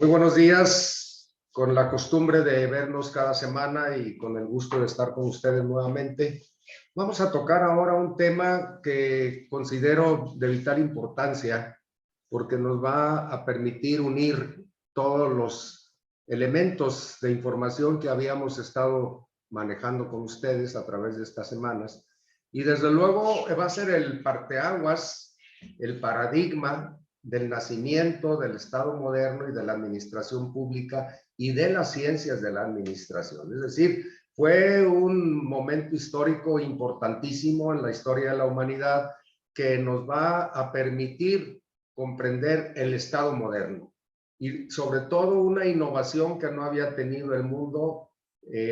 Muy buenos días, con la costumbre de vernos cada semana y con el gusto de estar con ustedes nuevamente. Vamos a tocar ahora un tema que considero de vital importancia porque nos va a permitir unir todos los elementos de información que habíamos estado manejando con ustedes a través de estas semanas. Y desde luego va a ser el parteaguas, el paradigma del nacimiento del Estado moderno y de la administración pública y de las ciencias de la administración. Es decir, fue un momento histórico importantísimo en la historia de la humanidad que nos va a permitir comprender el Estado moderno y sobre todo una innovación que no había tenido el mundo,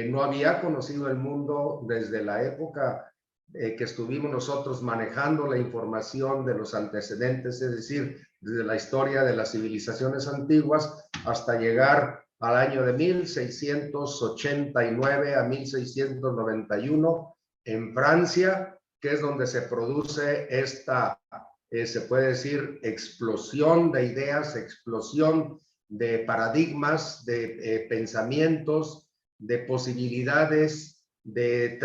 no había conocido el mundo desde la época que estuvimos nosotros manejando la información de los antecedentes, es decir, desde la historia de las civilizaciones antiguas hasta llegar al año de 1689 a 1691 en Francia, que es donde se produce esta, se puede decir, explosión de ideas, explosión de paradigmas, de pensamientos, de posibilidades, de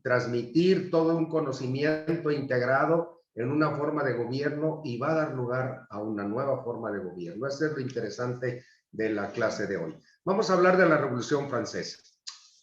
transmitir todo un conocimiento integrado en una forma de gobierno y va a dar lugar a una nueva forma de gobierno. Eso es lo interesante de la clase de hoy. Vamos a hablar de la Revolución Francesa.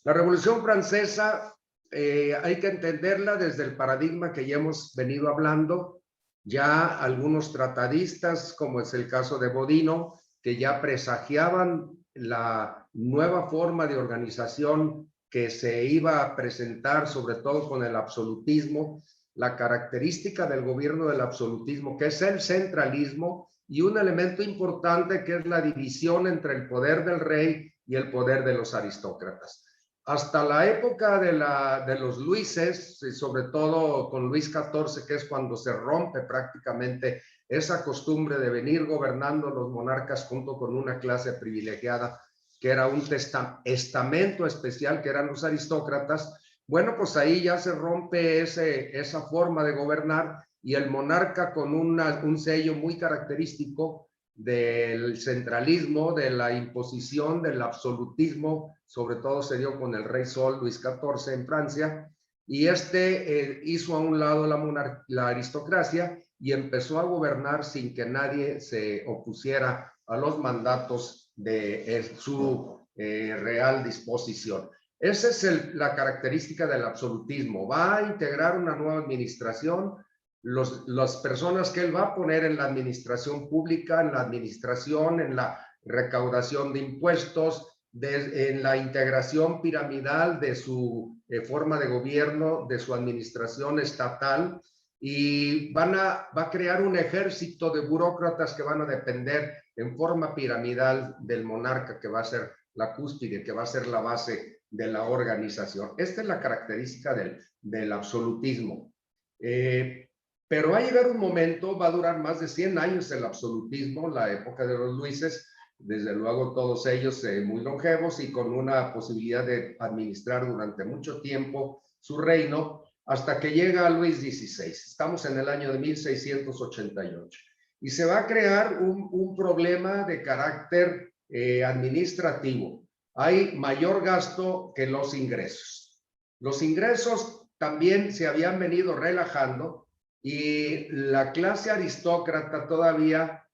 La Revolución Francesa hay que entenderla desde el paradigma que ya hemos venido hablando. Ya algunos tratadistas, como es el caso de Bodino, que ya presagiaban la nueva forma de organización que se iba a presentar, sobre todo con el absolutismo, la característica del gobierno del absolutismo, que es el centralismo, y un elemento importante que es la división entre el poder del rey y el poder de los aristócratas. Hasta la época de los Luises, y sobre todo con Luis XIV, que es cuando se rompe prácticamente esa costumbre de venir gobernando los monarcas junto con una clase privilegiada, que era un estamento especial, que eran los aristócratas. Bueno, pues ahí ya se rompe esa forma de gobernar y el monarca con un sello muy característico del centralismo, de la imposición, del absolutismo, sobre todo se dio con el rey Sol, Luis XIV en Francia, y hizo a un lado la aristocracia y empezó a gobernar sin que nadie se opusiera a los mandatos de su real disposición. Esa es la característica del absolutismo. Va a integrar una nueva administración. Las personas que él va a poner en la administración pública, en la administración, en la recaudación de impuestos, en la integración piramidal de su forma de gobierno, de su administración estatal, y va a crear un ejército de burócratas que van a depender en forma piramidal del monarca, que va a ser la cúspide, que va a ser la base de la organización. Esta es la característica del absolutismo. Pero va a llegar un momento, va a durar más de 100 años el absolutismo, la época de los Luises, desde luego todos ellos muy longevos y con una posibilidad de administrar durante mucho tiempo su reino, hasta que llega a Luis XVI. Estamos en el año de 1688. Y se va a crear un problema de carácter administrativo. Hay mayor gasto que los ingresos. Los ingresos también se habían venido relajando y la clase aristócrata todavía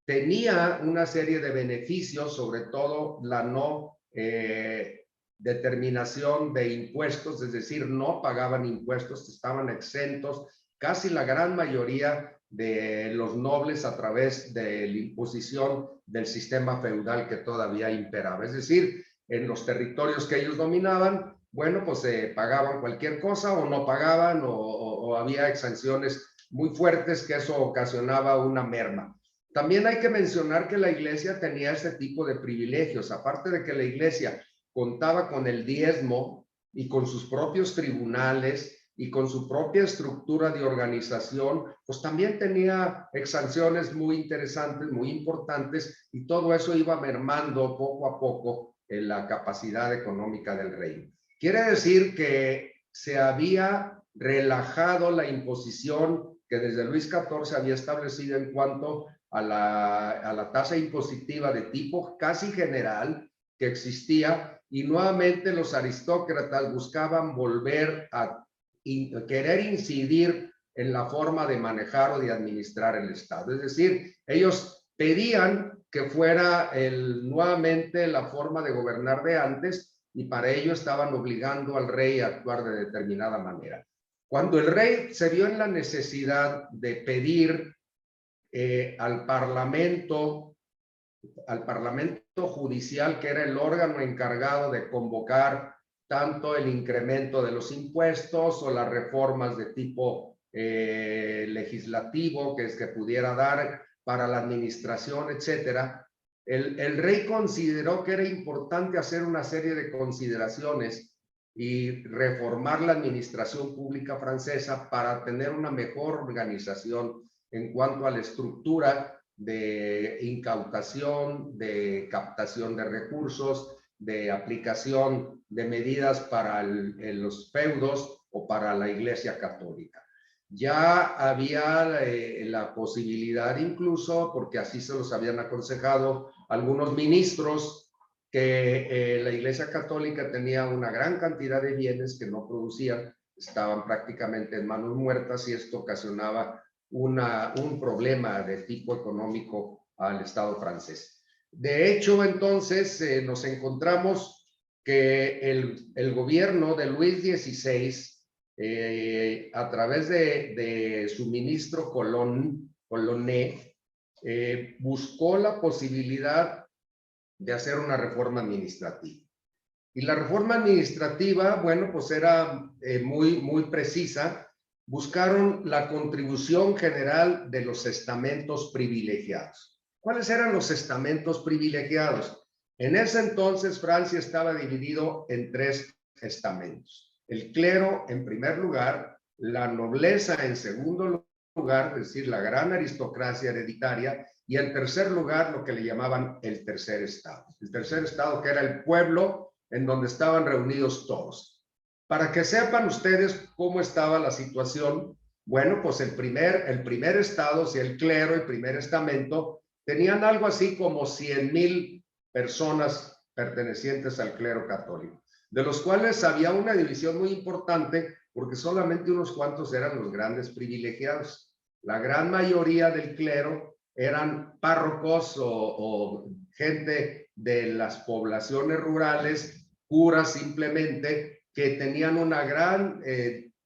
tenía una serie de beneficios, sobre todo la no determinación de impuestos, es decir, no pagaban impuestos, estaban exentos, casi la gran mayoría de los nobles a través de la imposición del sistema feudal que todavía imperaba. Es decir, en los territorios que ellos dominaban, bueno, pues pagaban cualquier cosa o no pagaban o había exenciones muy fuertes que eso ocasionaba una merma. También hay que mencionar que la iglesia tenía ese tipo de privilegios, aparte de que la iglesia contaba con el diezmo y con sus propios tribunales y con su propia estructura de organización, pues también tenía exenciones muy interesantes, muy importantes, y todo eso iba mermando poco a poco en la capacidad económica del reino. Quiere decir que se había relajado la imposición que desde Luis XIV había establecido en cuanto a la tasa impositiva de tipo casi general que existía, y nuevamente los aristócratas buscaban volver a querer incidir en la forma de manejar o de administrar el Estado. Es decir, ellos pedían que fuera nuevamente la forma de gobernar de antes, y para ello estaban obligando al rey a actuar de determinada manera. Cuando el rey se vio en la necesidad de pedir al Parlamento judicial, que era el órgano encargado de convocar tanto el incremento de los impuestos o las reformas de tipo legislativo que pudiera dar para la administración, etcétera, el rey consideró que era importante hacer una serie de consideraciones y reformar la administración pública francesa para tener una mejor organización en cuanto a la estructura de incautación, de captación de recursos, de aplicación de medidas para los feudos o para la Iglesia Católica. Ya había la posibilidad incluso, porque así se los habían aconsejado algunos ministros, que la Iglesia Católica tenía una gran cantidad de bienes que no producían, estaban prácticamente en manos muertas, y esto ocasionaba un problema de tipo económico al Estado francés. De hecho, entonces nos encontramos que el gobierno de Luis XVI, a través de su ministro Colonné, buscó la posibilidad de hacer una reforma administrativa. Y la reforma administrativa, bueno, pues era muy precisa. Buscaron la contribución general de los estamentos privilegiados. ¿Cuáles eran los estamentos privilegiados? En ese entonces Francia estaba dividido en 3 estamentos. El clero en primer lugar, la nobleza en segundo lugar, es decir, la gran aristocracia hereditaria, y en tercer lugar lo que le llamaban el tercer estado. El tercer estado, que era el pueblo en donde estaban reunidos todos. Para que sepan ustedes cómo estaba la situación, bueno, pues el primer estado, si el clero, el primer estamento, tenían algo así como 100,000 personas pertenecientes al clero católico, de los cuales había una división muy importante, porque solamente unos cuantos eran los grandes privilegiados. La gran mayoría del clero eran párrocos o gente de las poblaciones rurales, curas simplemente, que tenían una gran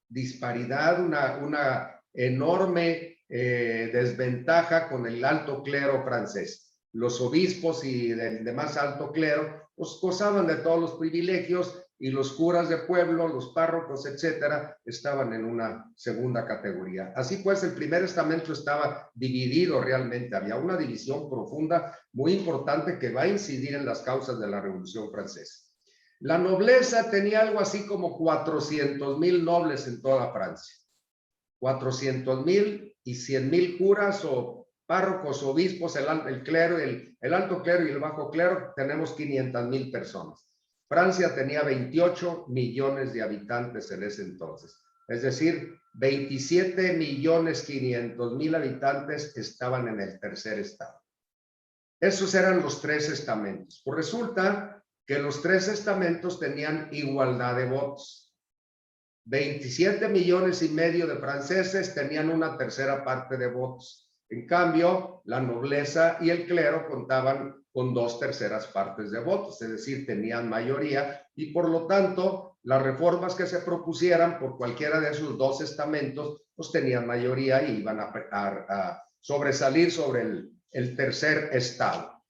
disparidad, una enorme desventaja con el alto clero francés. Los obispos y del demás alto clero pues gozaban de todos los privilegios, y los curas de pueblo, los párrocos, etcétera, estaban en una segunda categoría. Así pues, el primer estamento estaba dividido realmente. Había una división profunda, muy importante, que va a incidir en las causas de la Revolución Francesa. La nobleza tenía algo así como 400,000 nobles en toda Francia. 400,000 y 100,000 curas o párrocos, obispos, el clero, el alto clero y el bajo clero, tenemos 500,000 personas. Francia tenía 28 millones de habitantes en ese entonces. Es decir, 27,500,000 habitantes estaban en el tercer estado. Esos eran los 3 estamentos. Pues resulta que los 3 estamentos tenían igualdad de votos. 27,5 millones de franceses tenían una tercera parte de votos. En cambio, la nobleza y el clero contaban con 2/3 partes de votos, es decir, tenían mayoría, y por lo tanto, las reformas que se propusieran por cualquiera de esos 2 estamentos, pues tenían mayoría y iban a sobresalir sobre el tercer estado.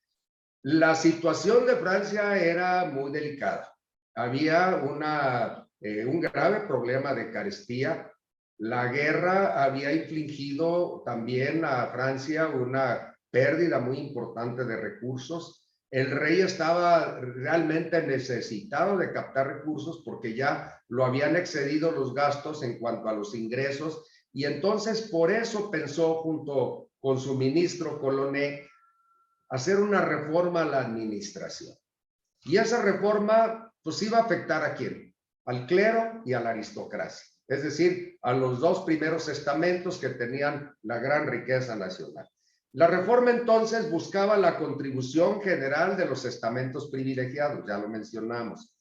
La situación de Francia era muy delicada. Había un grave problema de carestía. La guerra había infligido también a Francia una pérdida muy importante de recursos. El rey estaba realmente necesitado de captar recursos porque ya lo habían excedido los gastos en cuanto a los ingresos, y entonces por eso pensó, junto con su ministro Colonné, hacer una reforma a la administración. Y esa reforma pues iba a afectar ¿a quién? Al clero y a la aristocracia, es decir, a los 2 primeros estamentos que tenían la gran riqueza nacional. La reforma entonces buscaba la contribución general de los estamentos privilegiados, ya lo mencionamos.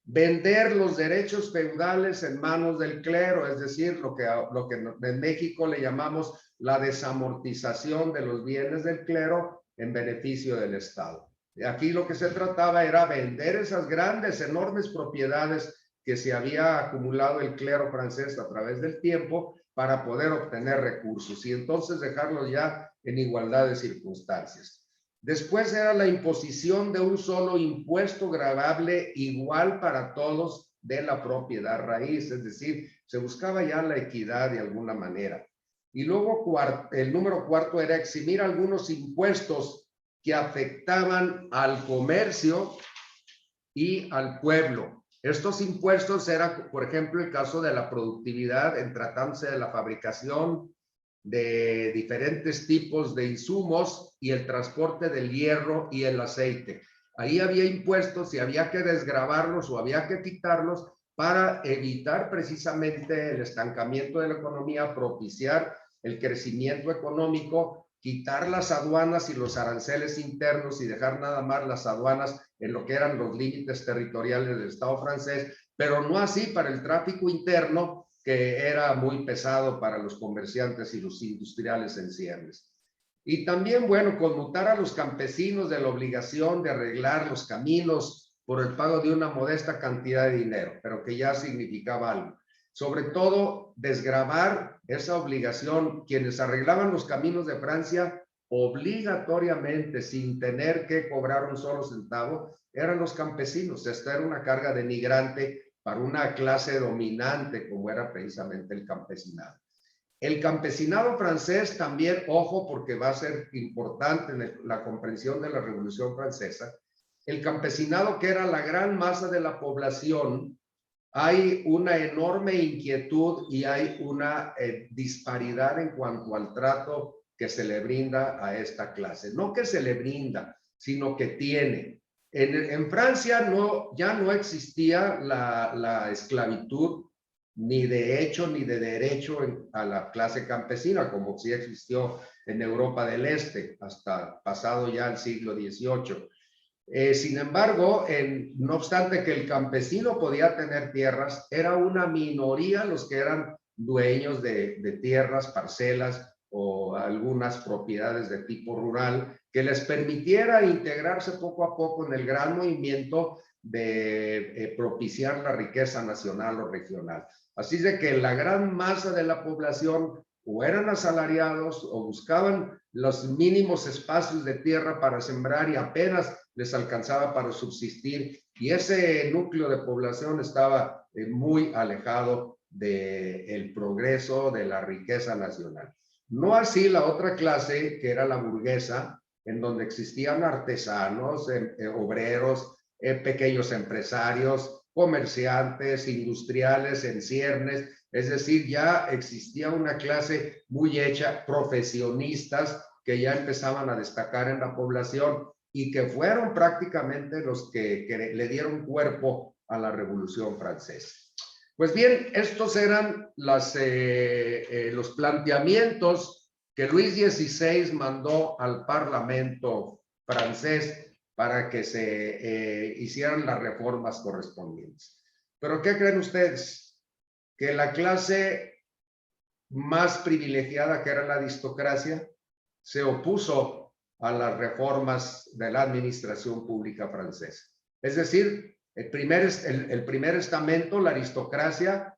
Vender los derechos feudales en manos del clero, es decir, lo que en México le llamamos la desamortización de los bienes del clero en beneficio del Estado. Aquí lo que se trataba era vender esas grandes, enormes propiedades que se había acumulado el clero francés a través del tiempo para poder obtener recursos y entonces dejarlos ya en igualdad de circunstancias. Después era la imposición de un solo impuesto gravable igual para todos de la propiedad raíz, es decir, se buscaba ya la equidad de alguna manera. Y luego el número cuarto era eximir algunos impuestos que afectaban al comercio y al pueblo. Estos impuestos eran, por ejemplo, el caso de la productividad en tratándose de la fabricación de diferentes tipos de insumos y el transporte del hierro y el aceite. Ahí había impuestos y había que desgravarlos o había que quitarlos para evitar precisamente el estancamiento de la economía, propiciar el crecimiento económico, quitar las aduanas y los aranceles internos y dejar nada más las aduanas en lo que eran los límites territoriales del Estado francés, pero no así para el tráfico interno, que era muy pesado para los comerciantes y los industriales en ciernes. Y también, bueno, conmutar a los campesinos de la obligación de arreglar los caminos por el pago de una modesta cantidad de dinero, pero que ya significaba algo. Sobre todo, desgravar esa obligación. Quienes arreglaban los caminos de Francia obligatoriamente, sin tener que cobrar un solo centavo, eran los campesinos. Esta era una carga denigrante para una clase dominante como era precisamente el campesinado. El campesinado francés también, ojo, porque va a ser importante en la comprensión de la Revolución Francesa, el campesinado, que era la gran masa de la población, hay una enorme inquietud y hay una disparidad en cuanto al trato que se le brinda a esta clase. No que se le brinda, sino que tiene. En Francia ya no existía la esclavitud ni de hecho ni de derecho a la clase campesina, como sí existió en Europa del Este hasta pasado ya el siglo XVIII. Sin embargo, no obstante que el campesino podía tener tierras, era una minoría los que eran dueños de tierras, parcelas o algunas propiedades de tipo rural que les permitiera integrarse poco a poco en el gran movimiento de propiciar la riqueza nacional o regional. Así de que la gran masa de la población o eran asalariados o buscaban los mínimos espacios de tierra para sembrar y apenas les alcanzaba para subsistir, y ese núcleo de población estaba muy alejado del progreso, de la riqueza nacional. No así la otra clase, que era la burguesa, en donde existían artesanos, obreros, pequeños empresarios, comerciantes, industriales en ciernes, es decir, ya existía una clase muy hecha, profesionistas que ya empezaban a destacar en la población y que fueron prácticamente los que le dieron cuerpo a la Revolución Francesa. Pues bien, estos eran los planteamientos que Luis XVI mandó al Parlamento francés para que se hicieran las reformas correspondientes. ¿Pero qué creen ustedes? Que la clase más privilegiada, que era la aristocracia, se opuso a las reformas de la administración pública francesa. Es decir, el primer estamento, la aristocracia,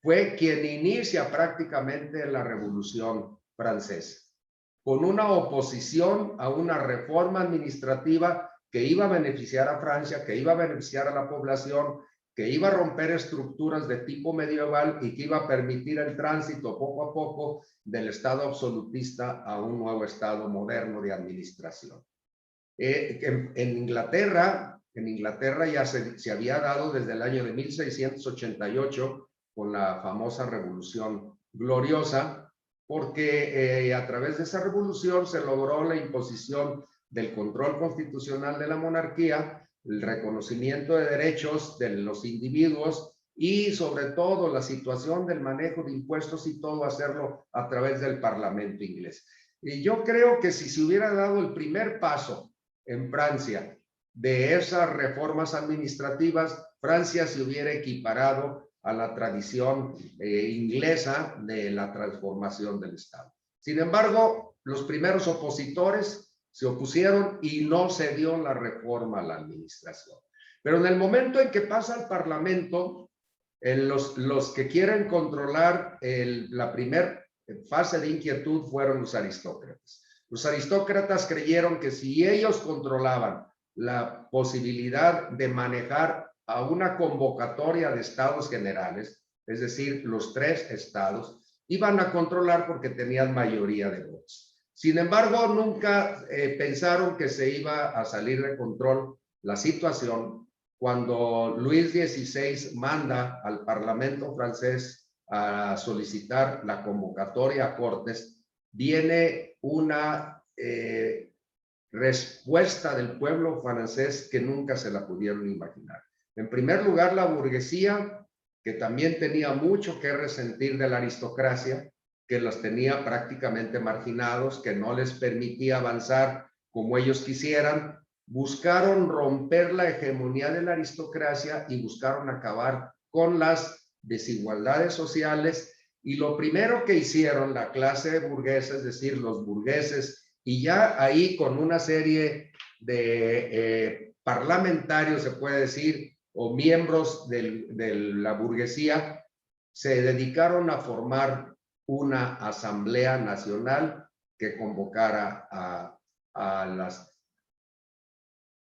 fue quien inicia prácticamente la Revolución Francesa, con una oposición a una reforma administrativa que iba a beneficiar a Francia, que iba a beneficiar a la población, que iba a romper estructuras de tipo medieval y que iba a permitir el tránsito poco a poco del Estado absolutista a un nuevo Estado moderno de administración. En Inglaterra ya se había dado desde el año de 1688 con la famosa Revolución Gloriosa, porque a través de esa revolución se logró la imposición del control constitucional de la monarquía, el reconocimiento de derechos de los individuos y sobre todo la situación del manejo de impuestos y todo hacerlo a través del Parlamento inglés. Y yo creo que si se hubiera dado el primer paso en Francia de esas reformas administrativas, Francia se hubiera equiparado a la tradición inglesa de la transformación del Estado. Sin embargo, los primeros opositores se opusieron y no se dio la reforma a la administración. Pero en el momento en que pasa al Parlamento, los que quieren controlar la primera fase de inquietud fueron los aristócratas. Los aristócratas creyeron que si ellos controlaban la posibilidad de manejar a una convocatoria de estados generales, es decir, los 3 estados, iban a controlar porque tenían mayoría de votos. Sin embargo, nunca pensaron que se iba a salir de control la situación cuando Luis XVI manda al Parlamento francés a solicitar la convocatoria a Cortes. Viene una respuesta del pueblo francés que nunca se la pudieron imaginar. En primer lugar, la burguesía, que también tenía mucho que resentir de la aristocracia, que los tenía prácticamente marginados, que no les permitía avanzar como ellos quisieran, buscaron romper la hegemonía de la aristocracia y buscaron acabar con las desigualdades sociales. Y lo primero que hicieron la clase burguesa, es decir, los burgueses, y ya ahí con una serie de parlamentarios, se puede decir, o miembros de la burguesía, se dedicaron a formar una asamblea nacional que convocara a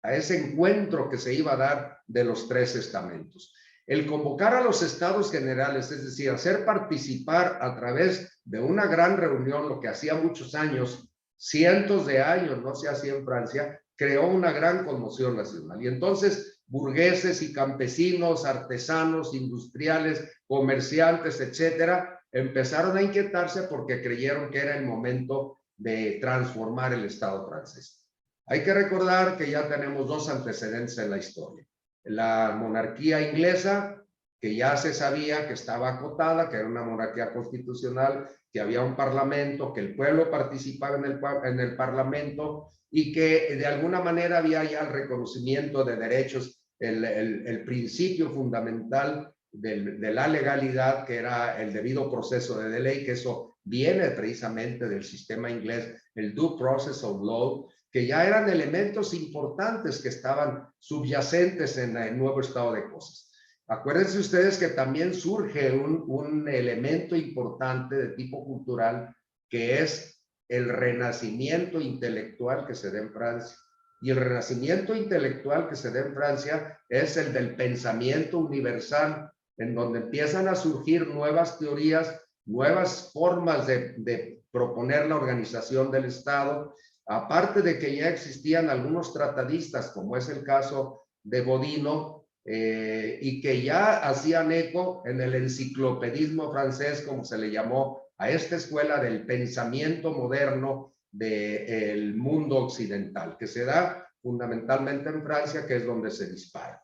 ese encuentro que se iba a dar de los 3 estamentos. El convocar a los estados generales, es decir, hacer participar a través de una gran reunión, lo que hacía muchos años, cientos de años, no se hacía en Francia, creó una gran conmoción nacional. Y entonces burgueses y campesinos, artesanos, industriales, comerciantes, etcétera, empezaron a inquietarse porque creyeron que era el momento de transformar el Estado francés. Hay que recordar que ya tenemos 2 antecedentes en la historia. La monarquía inglesa, que ya se sabía que estaba acotada, que era una monarquía constitucional, que había un parlamento, que el pueblo participaba en el parlamento y que de alguna manera había ya el reconocimiento de derechos, el principio fundamental de la legalidad, que era el debido proceso de ley, que eso viene precisamente del sistema inglés, el due process of law, que ya eran elementos importantes que estaban subyacentes en el nuevo estado de cosas. Acuérdense ustedes que también surge un elemento importante de tipo cultural, que es el renacimiento intelectual que se da en Francia. Y el renacimiento intelectual que se da en Francia es el del pensamiento universal, en donde empiezan a surgir nuevas teorías, nuevas formas de proponer la organización del Estado. Aparte de que ya existían algunos tratadistas, como es el caso de Bodino, y que ya hacían eco en el enciclopedismo francés, como se le llamó a esta escuela del pensamiento moderno del mundo occidental, que se da fundamentalmente en Francia, que es donde se dispara.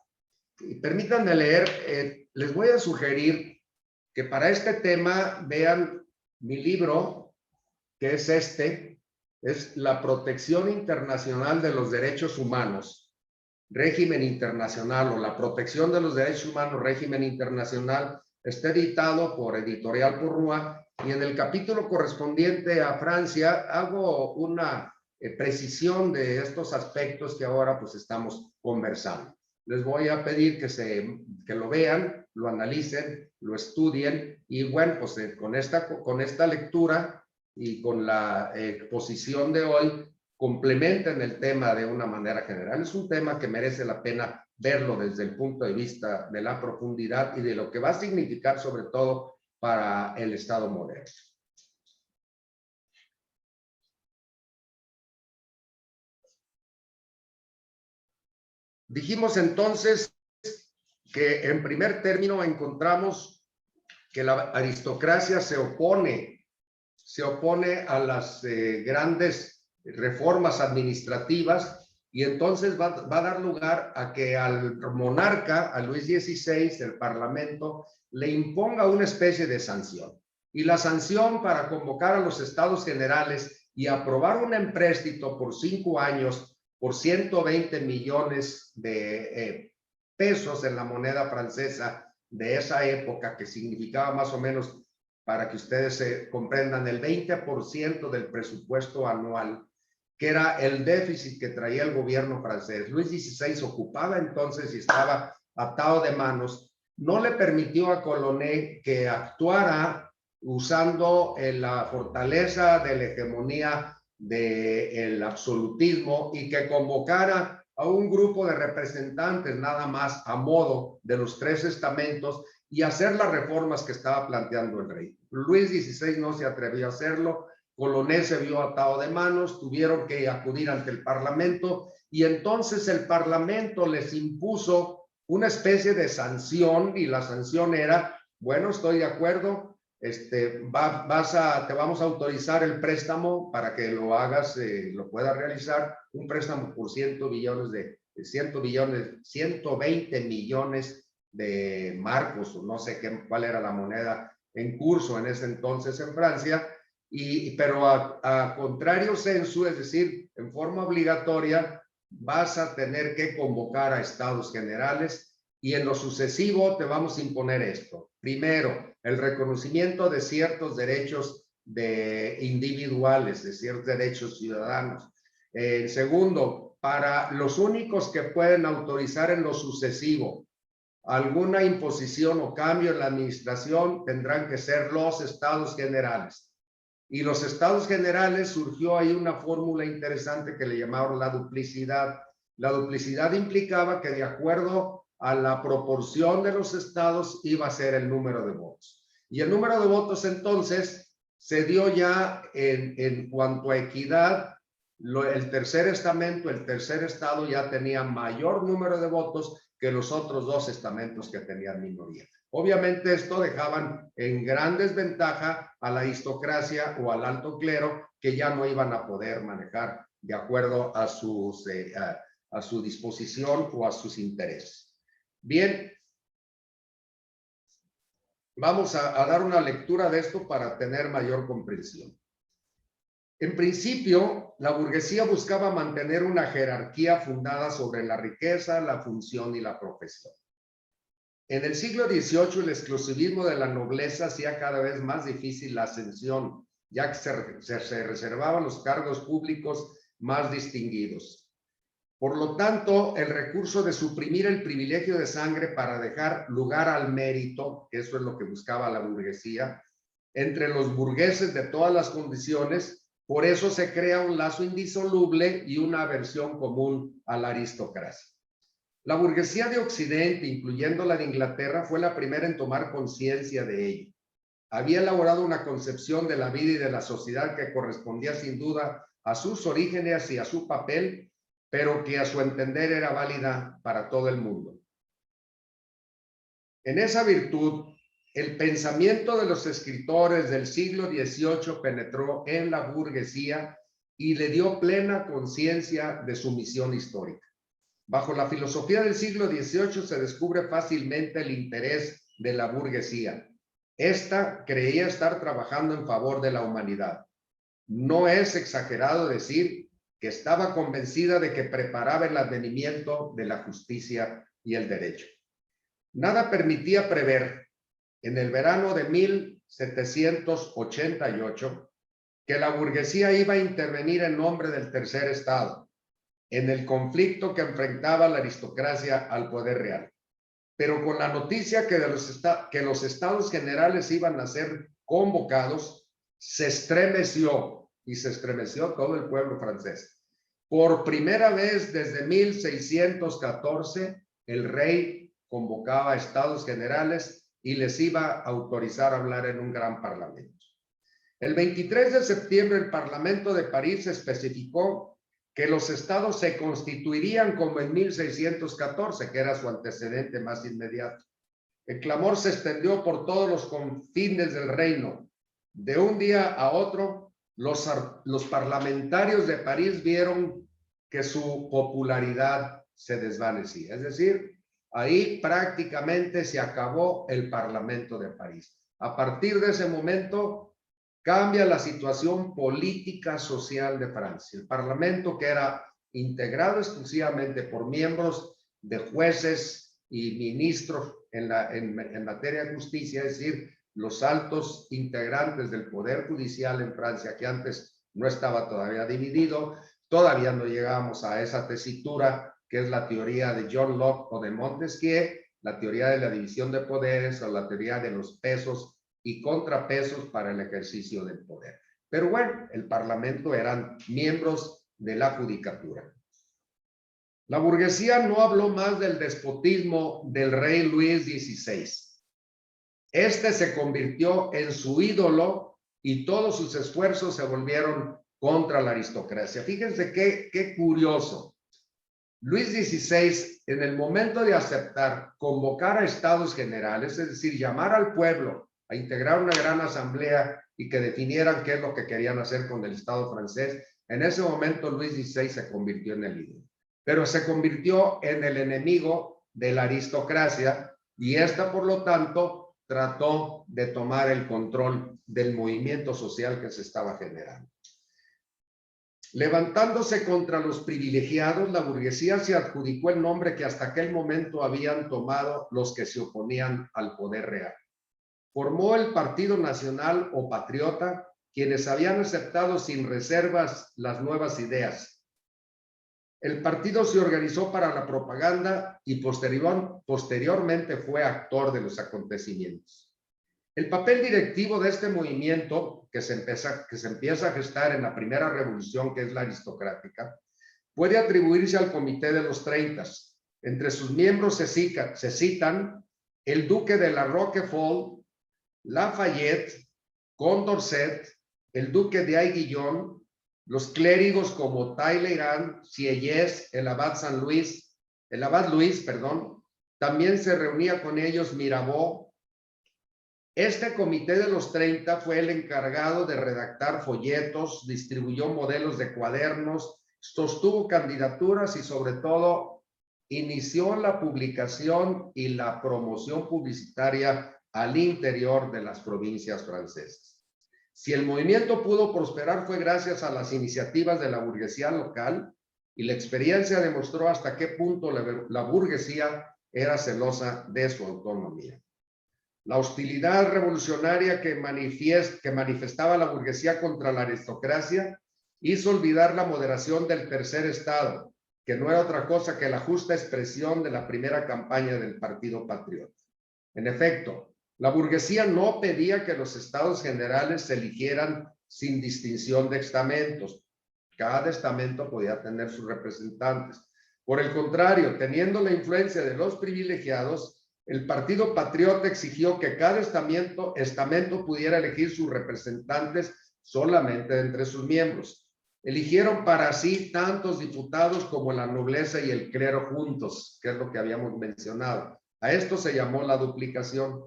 Y permítanme leer, les voy a sugerir que para este tema vean mi libro, que es es La protección internacional de los derechos humanos, régimen internacional, o La protección de los derechos humanos, régimen internacional. Está editado por Editorial Porrúa, y en el capítulo correspondiente a Francia hago una precisión de estos aspectos que ahora pues estamos conversando. Les voy a pedir que lo vean, lo analicen, lo estudien, y bueno, pues con esta lectura y con la exposición de hoy, complementen el tema de una manera general. Es un tema que merece la pena verlo desde el punto de vista de la profundidad y de lo que va a significar sobre todo para el Estado moderno. Dijimos entonces que en primer término encontramos que la aristocracia se opone a las grandes reformas administrativas, y entonces va a dar lugar a que al monarca, a Luis XVI, el Parlamento, le imponga una especie de sanción. Y la sanción para convocar a los estados generales y aprobar un empréstito por 5 años por 120 millones de pesos en la moneda francesa de esa época, que significaba más o menos, para que ustedes comprendan, el 20% del presupuesto anual, que era el déficit que traía el gobierno francés. Luis XVI ocupaba entonces y estaba atado de manos. No le permitió a Colonna que actuara usando la fortaleza de la hegemonía del absolutismo y que convocara a un grupo de representantes nada más a modo de los 3 estamentos y hacer las reformas que estaba planteando el rey. Luis XVI no se atrevió a hacerlo. Colonna se vio atado de manos, tuvieron que acudir ante el Parlamento y entonces el Parlamento les impuso una especie de sanción, y la sanción era: bueno, estoy de acuerdo, te vamos a autorizar el préstamo para que lo hagas, lo puedas realizar, un préstamo por 120 millones de marcos, o no sé cuál era la moneda en curso en ese entonces en Francia. Pero a contrario censu, es decir, en forma obligatoria, vas a tener que convocar a estados generales y en lo sucesivo te vamos a imponer esto. Primero, el reconocimiento de ciertos derechos individuales, de ciertos derechos ciudadanos. Segundo, para los únicos que pueden autorizar en lo sucesivo alguna imposición o cambio en la administración tendrán que ser los estados generales. Y los estados generales, surgió ahí una fórmula interesante que le llamaron la duplicidad. La duplicidad implicaba que de acuerdo a la proporción de los estados iba a ser el número de votos. Y el número de votos entonces se dio ya en cuanto a equidad. El tercer estamento, el tercer estado, ya tenía mayor número de votos que los otros 2 estamentos que tenían minoría. Obviamente esto dejaban en gran desventaja a la aristocracia o al alto clero, que ya no iban a poder manejar de acuerdo a su disposición o a sus intereses. Bien, vamos a dar una lectura de esto para tener mayor comprensión. En principio, la burguesía buscaba mantener una jerarquía fundada sobre la riqueza, la función y la profesión. En el siglo XVIII, el exclusivismo de la nobleza hacía cada vez más difícil la ascensión, ya que se reservaban los cargos públicos más distinguidos. Por lo tanto, el recurso de suprimir el privilegio de sangre para dejar lugar al mérito, que eso es lo que buscaba la burguesía, entre los burgueses de todas las condiciones, por eso se crea un lazo indisoluble y una aversión común a la aristocracia. La burguesía de Occidente, incluyendo la de Inglaterra, fue la primera en tomar conciencia de ello. Había elaborado una concepción de la vida y de la sociedad que correspondía sin duda a sus orígenes y a su papel, pero que a su entender era válida para todo el mundo. En esa virtud, el pensamiento de los escritores del siglo XVIII penetró en la burguesía y le dio plena conciencia de su misión histórica. Bajo la filosofía del siglo XVIII se descubre fácilmente el interés de la burguesía. Esta creía estar trabajando en favor de la humanidad. No es exagerado decir que estaba convencida de que preparaba el advenimiento de la justicia y el derecho. Nada permitía prever, en el verano de 1788, que la burguesía iba a intervenir en nombre del tercer estado, en el conflicto que enfrentaba la aristocracia al poder real. Pero con la noticia que los estados generales iban a ser convocados, se estremeció todo el pueblo francés. Por primera vez desde 1614, el rey convocaba a estados generales y les iba a autorizar a hablar en un gran parlamento. El 23 de septiembre, el Parlamento de París especificó que los estados se constituirían como en 1614, que era su antecedente más inmediato. El clamor se extendió por todos los confines del reino. De un día a otro, los parlamentarios de París vieron que su popularidad se desvanecía. Es decir, ahí prácticamente se acabó el Parlamento de París. A partir de ese momento, cambia la situación política social de Francia. El Parlamento, que era integrado exclusivamente por miembros de jueces y ministros en materia de justicia, es decir, los altos integrantes del Poder Judicial en Francia, que antes no estaba todavía dividido, todavía no llegábamos a esa tesitura que es la teoría de John Locke o de Montesquieu, la teoría de la división de poderes o la teoría de los pesos y contrapesos para el ejercicio del poder. Pero bueno, el Parlamento eran miembros de la judicatura. La burguesía no habló más del despotismo del rey Luis XVI. Este se convirtió en su ídolo y todos sus esfuerzos se volvieron contra la aristocracia. Fíjense qué curioso. Luis XVI, en el momento de aceptar convocar a estados generales, es decir, llamar al pueblo a integrar una gran asamblea y que definieran qué es lo que querían hacer con el Estado francés, en ese momento Luis XVI se convirtió en el ídolo, pero se convirtió en el enemigo de la aristocracia y esta, por lo tanto, trató de tomar el control del movimiento social que se estaba generando. Levantándose contra los privilegiados, la burguesía se adjudicó el nombre que hasta aquel momento habían tomado los que se oponían al poder real. Formó el Partido Nacional o Patriota, quienes habían aceptado sin reservas las nuevas ideas. El partido se organizó para la propaganda y posteriormente fue actor de los acontecimientos. El papel directivo de este movimiento, que se empieza a gestar en la primera revolución, que es la aristocrática, puede atribuirse al Comité de los 30. Entre sus miembros se citan el duque de la Roquefort, Lafayette, Condorcet, el duque de Aiguillon, los clérigos como Talleyrand, Sieyès, el abad Luis, también se reunía con ellos Mirabeau. Este comité de los 30 fue el encargado de redactar folletos, distribuyó modelos de cuadernos, sostuvo candidaturas y sobre todo inició la publicación y la promoción publicitaria al interior de las provincias francesas. Si el movimiento pudo prosperar fue gracias a las iniciativas de la burguesía local y la experiencia demostró hasta qué punto la burguesía era celosa de su autonomía. La hostilidad revolucionaria que manifestaba la burguesía contra la aristocracia hizo olvidar la moderación del tercer estado, que no era otra cosa que la justa expresión de la primera campaña del Partido Patriota. En efecto, la burguesía no pedía que los estados generales se eligieran sin distinción de estamentos. Cada estamento podía tener sus representantes. Por el contrario, teniendo la influencia de los privilegiados, el Partido Patriota exigió que cada estamento pudiera elegir sus representantes solamente entre sus miembros. Eligieron para sí tantos diputados como la nobleza y el clero juntos, que es lo que habíamos mencionado. A esto se llamó la duplicación.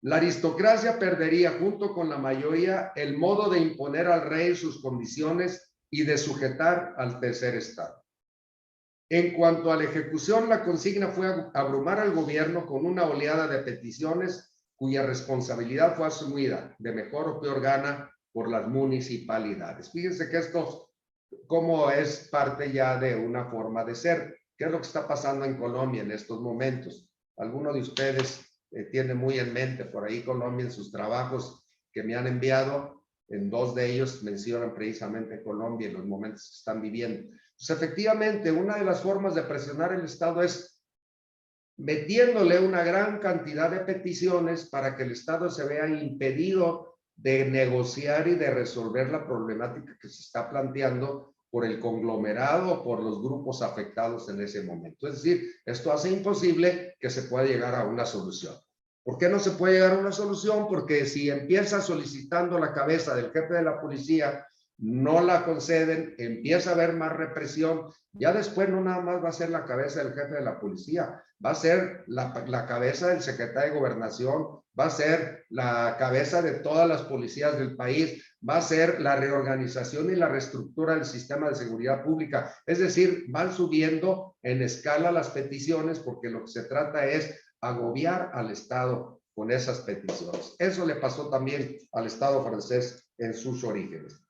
La aristocracia perdería junto con la mayoría el modo de imponer al rey sus condiciones y de sujetar al tercer estado. En cuanto a la ejecución, la consigna fue abrumar al gobierno con una oleada de peticiones cuya responsabilidad fue asumida de mejor o peor gana por las municipalidades. Fíjense que esto, como es parte ya de una forma de ser. ¿Qué es lo que está pasando en Colombia en estos momentos? Alguno de ustedes tiene muy en mente por ahí Colombia en sus trabajos que me han enviado. En dos de ellos mencionan precisamente Colombia y los momentos que están viviendo. Pues efectivamente, una de las formas de presionar el Estado es metiéndole una gran cantidad de peticiones para que el Estado se vea impedido de negociar y de resolver la problemática que se está planteando por el conglomerado o por los grupos afectados en ese momento. Es decir, esto hace imposible que se pueda llegar a una solución. ¿Por qué no se puede llegar a una solución? Porque si empieza solicitando la cabeza del jefe de la policía, no la conceden, empieza a haber más represión, ya después no nada más va a ser la cabeza del jefe de la policía, va a ser la cabeza del secretario de Gobernación, va a ser la cabeza de todas las policías del país, va a ser la reorganización y la reestructura del sistema de seguridad pública. Es decir, van subiendo en escala las peticiones porque lo que se trata es agobiar al Estado con esas peticiones. Eso le pasó también al Estado francés en sus orígenes.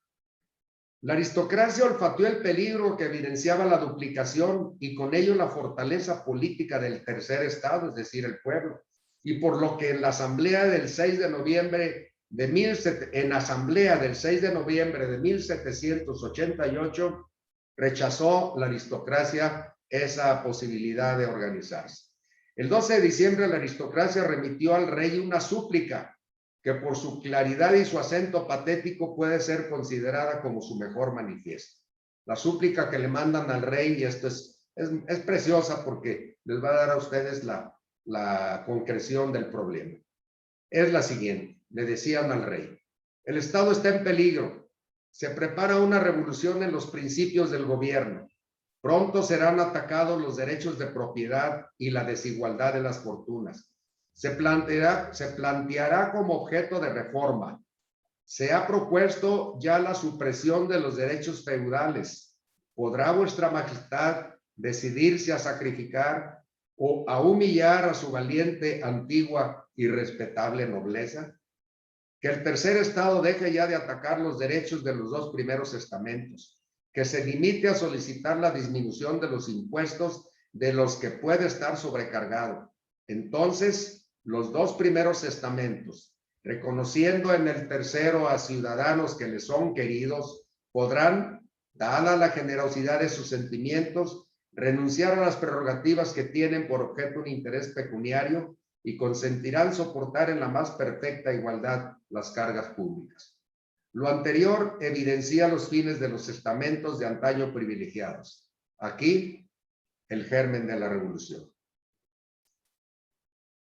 La aristocracia olfateó el peligro que evidenciaba la duplicación y con ello la fortaleza política del tercer estado, es decir, el pueblo, y por lo que en la asamblea del 6 de noviembre de 1788 rechazó la aristocracia esa posibilidad de organizarse. El 12 de diciembre la aristocracia remitió al rey una súplica que por su claridad y su acento patético puede ser considerada como su mejor manifiesto. La súplica que le mandan al rey, y esto es preciosa porque les va a dar a ustedes la concreción del problema. Es la siguiente, le decían al rey: el Estado está en peligro, se prepara una revolución en los principios del gobierno, pronto serán atacados los derechos de propiedad y la desigualdad de las fortunas. Se planteará como objeto de reforma. Se ha propuesto ya la supresión de los derechos feudales. ¿Podrá vuestra majestad decidirse a sacrificar o a humillar a su valiente, antigua y respetable nobleza? Que el tercer estado deje ya de atacar los derechos de los dos primeros estamentos, que se limite a solicitar la disminución de los impuestos de los que puede estar sobrecargado. Entonces, los dos primeros estamentos, reconociendo en el tercero a ciudadanos que les son queridos, podrán, dada la generosidad de sus sentimientos, renunciar a las prerrogativas que tienen por objeto un interés pecuniario y consentirán soportar en la más perfecta igualdad las cargas públicas. Lo anterior evidencia los fines de los estamentos de antaño privilegiados. Aquí, el germen de la revolución.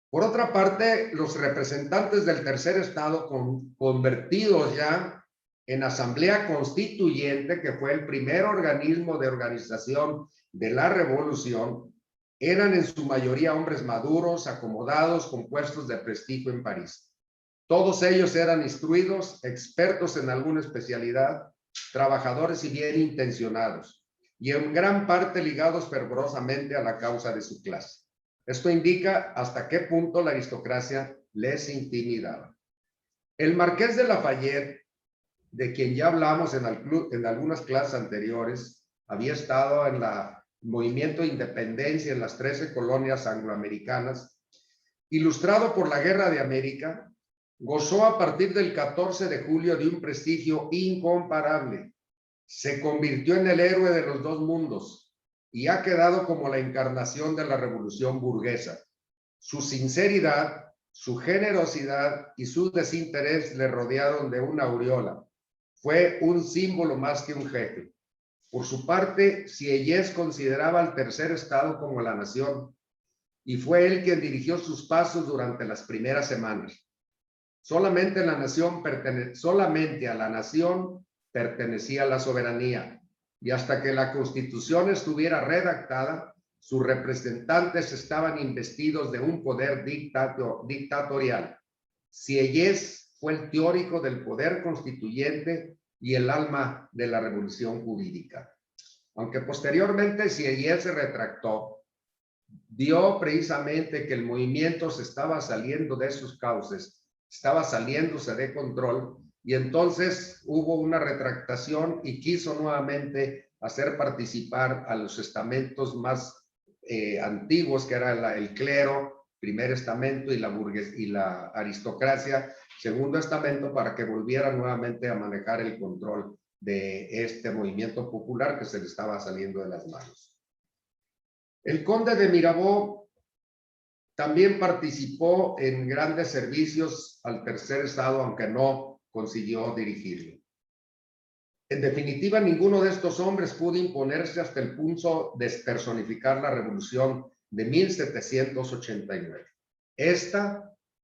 Por otra parte, los representantes del tercer estado, convertidos ya en asamblea constituyente, que fue el primer organismo de organización de la revolución, eran en su mayoría hombres maduros, acomodados, con puestos de prestigio en París. Todos ellos eran instruidos, expertos en alguna especialidad, trabajadores y bien intencionados, y en gran parte ligados fervorosamente a la causa de su clase. Esto indica hasta qué punto la aristocracia les intimidaba. El marqués de Lafayette, de quien ya hablamos en algunas clases anteriores, había estado en el movimiento de independencia en las 13 colonias angloamericanas. Ilustrado por la Guerra de América, gozó a partir del 14 de julio de un prestigio incomparable. Se convirtió en el héroe de los dos mundos y ha quedado como la encarnación de la revolución burguesa. Su sinceridad, su generosidad y su desinterés le rodearon de una aureola. Fue un símbolo más que un jefe. Por su parte, Sieyès consideraba al tercer estado como la nación, y fue él quien dirigió sus pasos durante las primeras semanas. Solamente a la nación pertenecía la soberanía, y hasta que la Constitución estuviera redactada, sus representantes estaban investidos de un poder dictatorial. Sieyès fue el teórico del poder constituyente y el alma de la revolución jurídica. Aunque posteriormente Sieyès se retractó, vio precisamente que el movimiento se estaba saliendo de sus cauces, estaba saliéndose de control, y entonces hubo una retractación y quiso nuevamente hacer participar a los estamentos más antiguos, que era el clero, primer estamento, y la aristocracia, segundo estamento, para que volvieran nuevamente a manejar el control de este movimiento popular que se le estaba saliendo de las manos. El conde de Mirabeau también participó en grandes servicios al tercer estado, aunque no consiguió dirigirlo. En definitiva, ninguno de estos hombres pudo imponerse hasta el punto de personificar la revolución de 1789.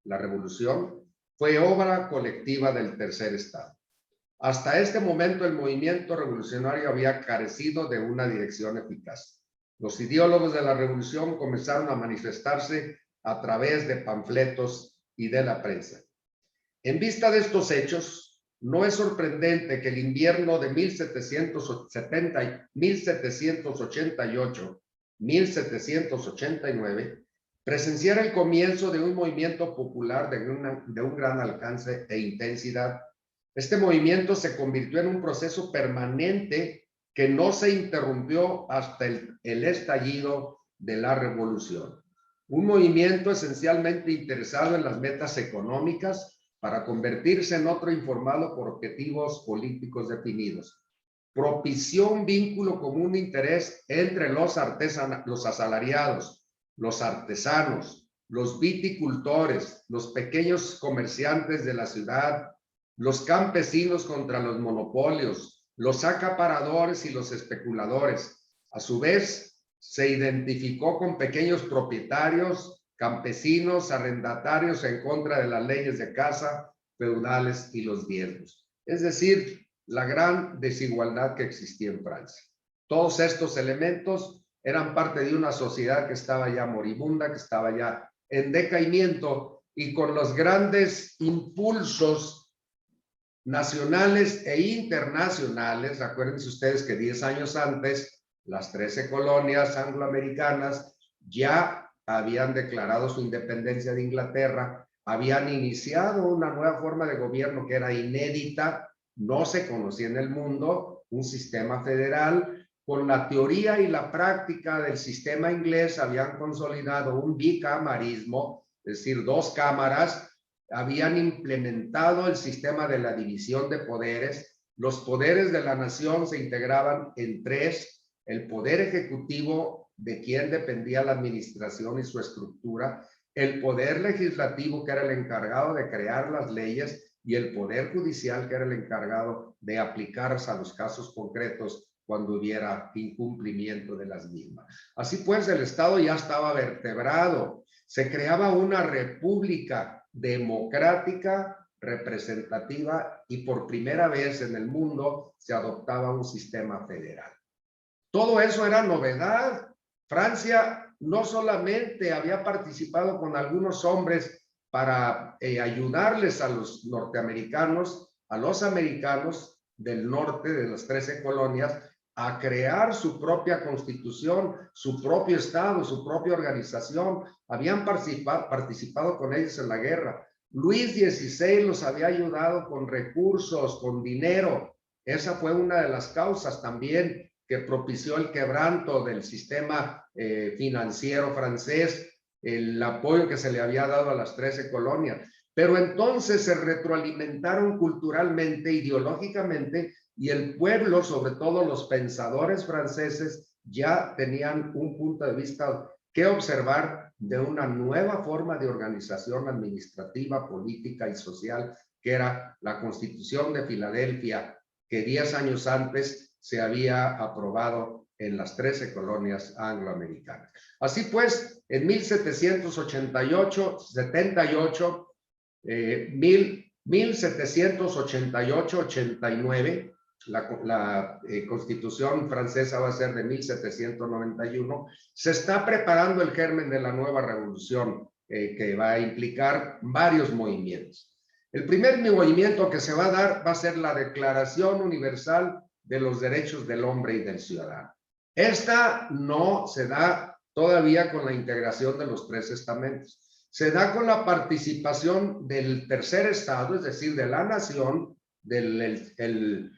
La revolución, fue obra colectiva del tercer estado. Hasta este momento, el movimiento revolucionario había carecido de una dirección eficaz. Los ideólogos de la revolución comenzaron a manifestarse a través de panfletos y de la prensa. En vista de estos hechos, no es sorprendente que el invierno de 1788-1789 presenciara el comienzo de un movimiento popular de un gran alcance e intensidad. Este movimiento se convirtió en un proceso permanente que no se interrumpió hasta el estallido de la revolución. Un movimiento esencialmente interesado en las metas económicas para convertirse en otro informado por objetivos políticos definidos. Propició un vínculo común de interés entre los asalariados, los artesanos, los viticultores, los pequeños comerciantes de la ciudad, los campesinos contra los monopolios, los acaparadores y los especuladores. A su vez, se identificó con pequeños propietarios, campesinos, arrendatarios en contra de las leyes de caza, feudales y los diezmos. Es decir, la gran desigualdad que existía en Francia. Todos estos elementos eran parte de una sociedad que estaba ya moribunda, que estaba ya en decaimiento, y con los grandes impulsos nacionales e internacionales. Acuérdense ustedes que 10 años antes, las 13 colonias angloamericanas ya habían declarado su independencia de Inglaterra, habían iniciado una nueva forma de gobierno que era inédita, no se conocía en el mundo, un sistema federal. Con la teoría y la práctica del sistema inglés habían consolidado un bicamarismo, es decir, 2 cámaras, habían implementado el sistema de la división de poderes. Los poderes de la nación se integraban en 3: el poder ejecutivo, de quien dependía la administración y su estructura; el poder legislativo, que era el encargado de crear las leyes; y el poder judicial, que era el encargado de aplicarse a los casos concretos cuando hubiera incumplimiento de las mismas. Así pues, el Estado ya estaba vertebrado. Se creaba una república democrática, representativa, y por primera vez en el mundo se adoptaba un sistema federal. Todo eso era novedad. Francia no solamente había participado con algunos hombres para ayudarles a los norteamericanos, a los americanos del norte, de las 13 colonias, a crear su propia constitución, su propio estado, su propia organización. Habían participado con ellos en la guerra. Luis XVI los había ayudado con recursos, con dinero. Esa fue una de las causas también que propició el quebranto del sistema financiero francés, el apoyo que se le había dado a las 13 colonias. Pero entonces se retroalimentaron culturalmente, ideológicamente, y el pueblo, sobre todo los pensadores franceses, ya tenían un punto de vista que observar de una nueva forma de organización administrativa, política y social, que era la Constitución de Filadelfia, que 10 años antes se había aprobado en las 13 colonias angloamericanas. Así pues, en 1788-89, la Constitución francesa va a ser de 1791, se está preparando el germen de la nueva revolución que va a implicar varios movimientos. El primer movimiento que se va a dar va a ser la Declaración Universal de los Derechos del Hombre y del Ciudadano. Esta no se da todavía con la integración de los 3 estamentos. Se da con la participación del tercer estado, es decir, de la nación, del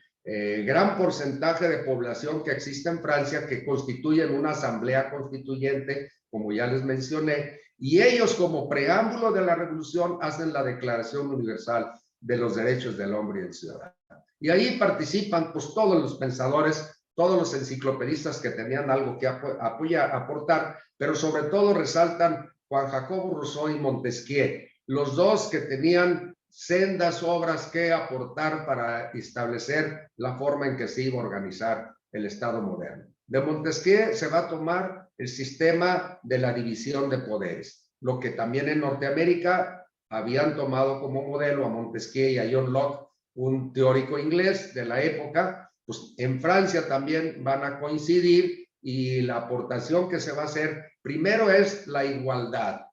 gran porcentaje de población que existe en Francia, que constituyen una asamblea constituyente, como ya les mencioné, y ellos, como preámbulo de la revolución, hacen la Declaración Universal de los Derechos del Hombre y del Ciudadano. Y ahí participan pues todos los pensadores, todos los enciclopedistas que tenían algo que aportar, pero sobre todo resaltan Juan Jacobo Rousseau y Montesquieu, los dos que tenían sendas obras que aportar para establecer la forma en que se iba a organizar el Estado moderno. De Montesquieu se va a tomar el sistema de la división de poderes, lo que también en Norteamérica habían tomado como modelo a Montesquieu y a John Locke, un teórico inglés de la época. Pues en Francia también van a coincidir, y la aportación que se va a hacer primero es la igualdad.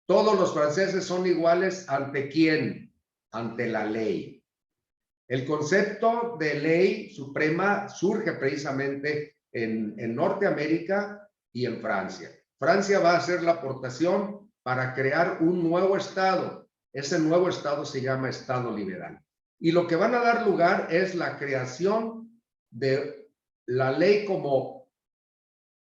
Todos los franceses son iguales, ¿ante quién? Ante la ley. El concepto de ley suprema surge precisamente en Norteamérica y en Francia. Francia va a hacer la aportación para crear un nuevo Estado. Ese nuevo Estado se llama Estado liberal. y lo que van a dar lugar es la creación de la ley como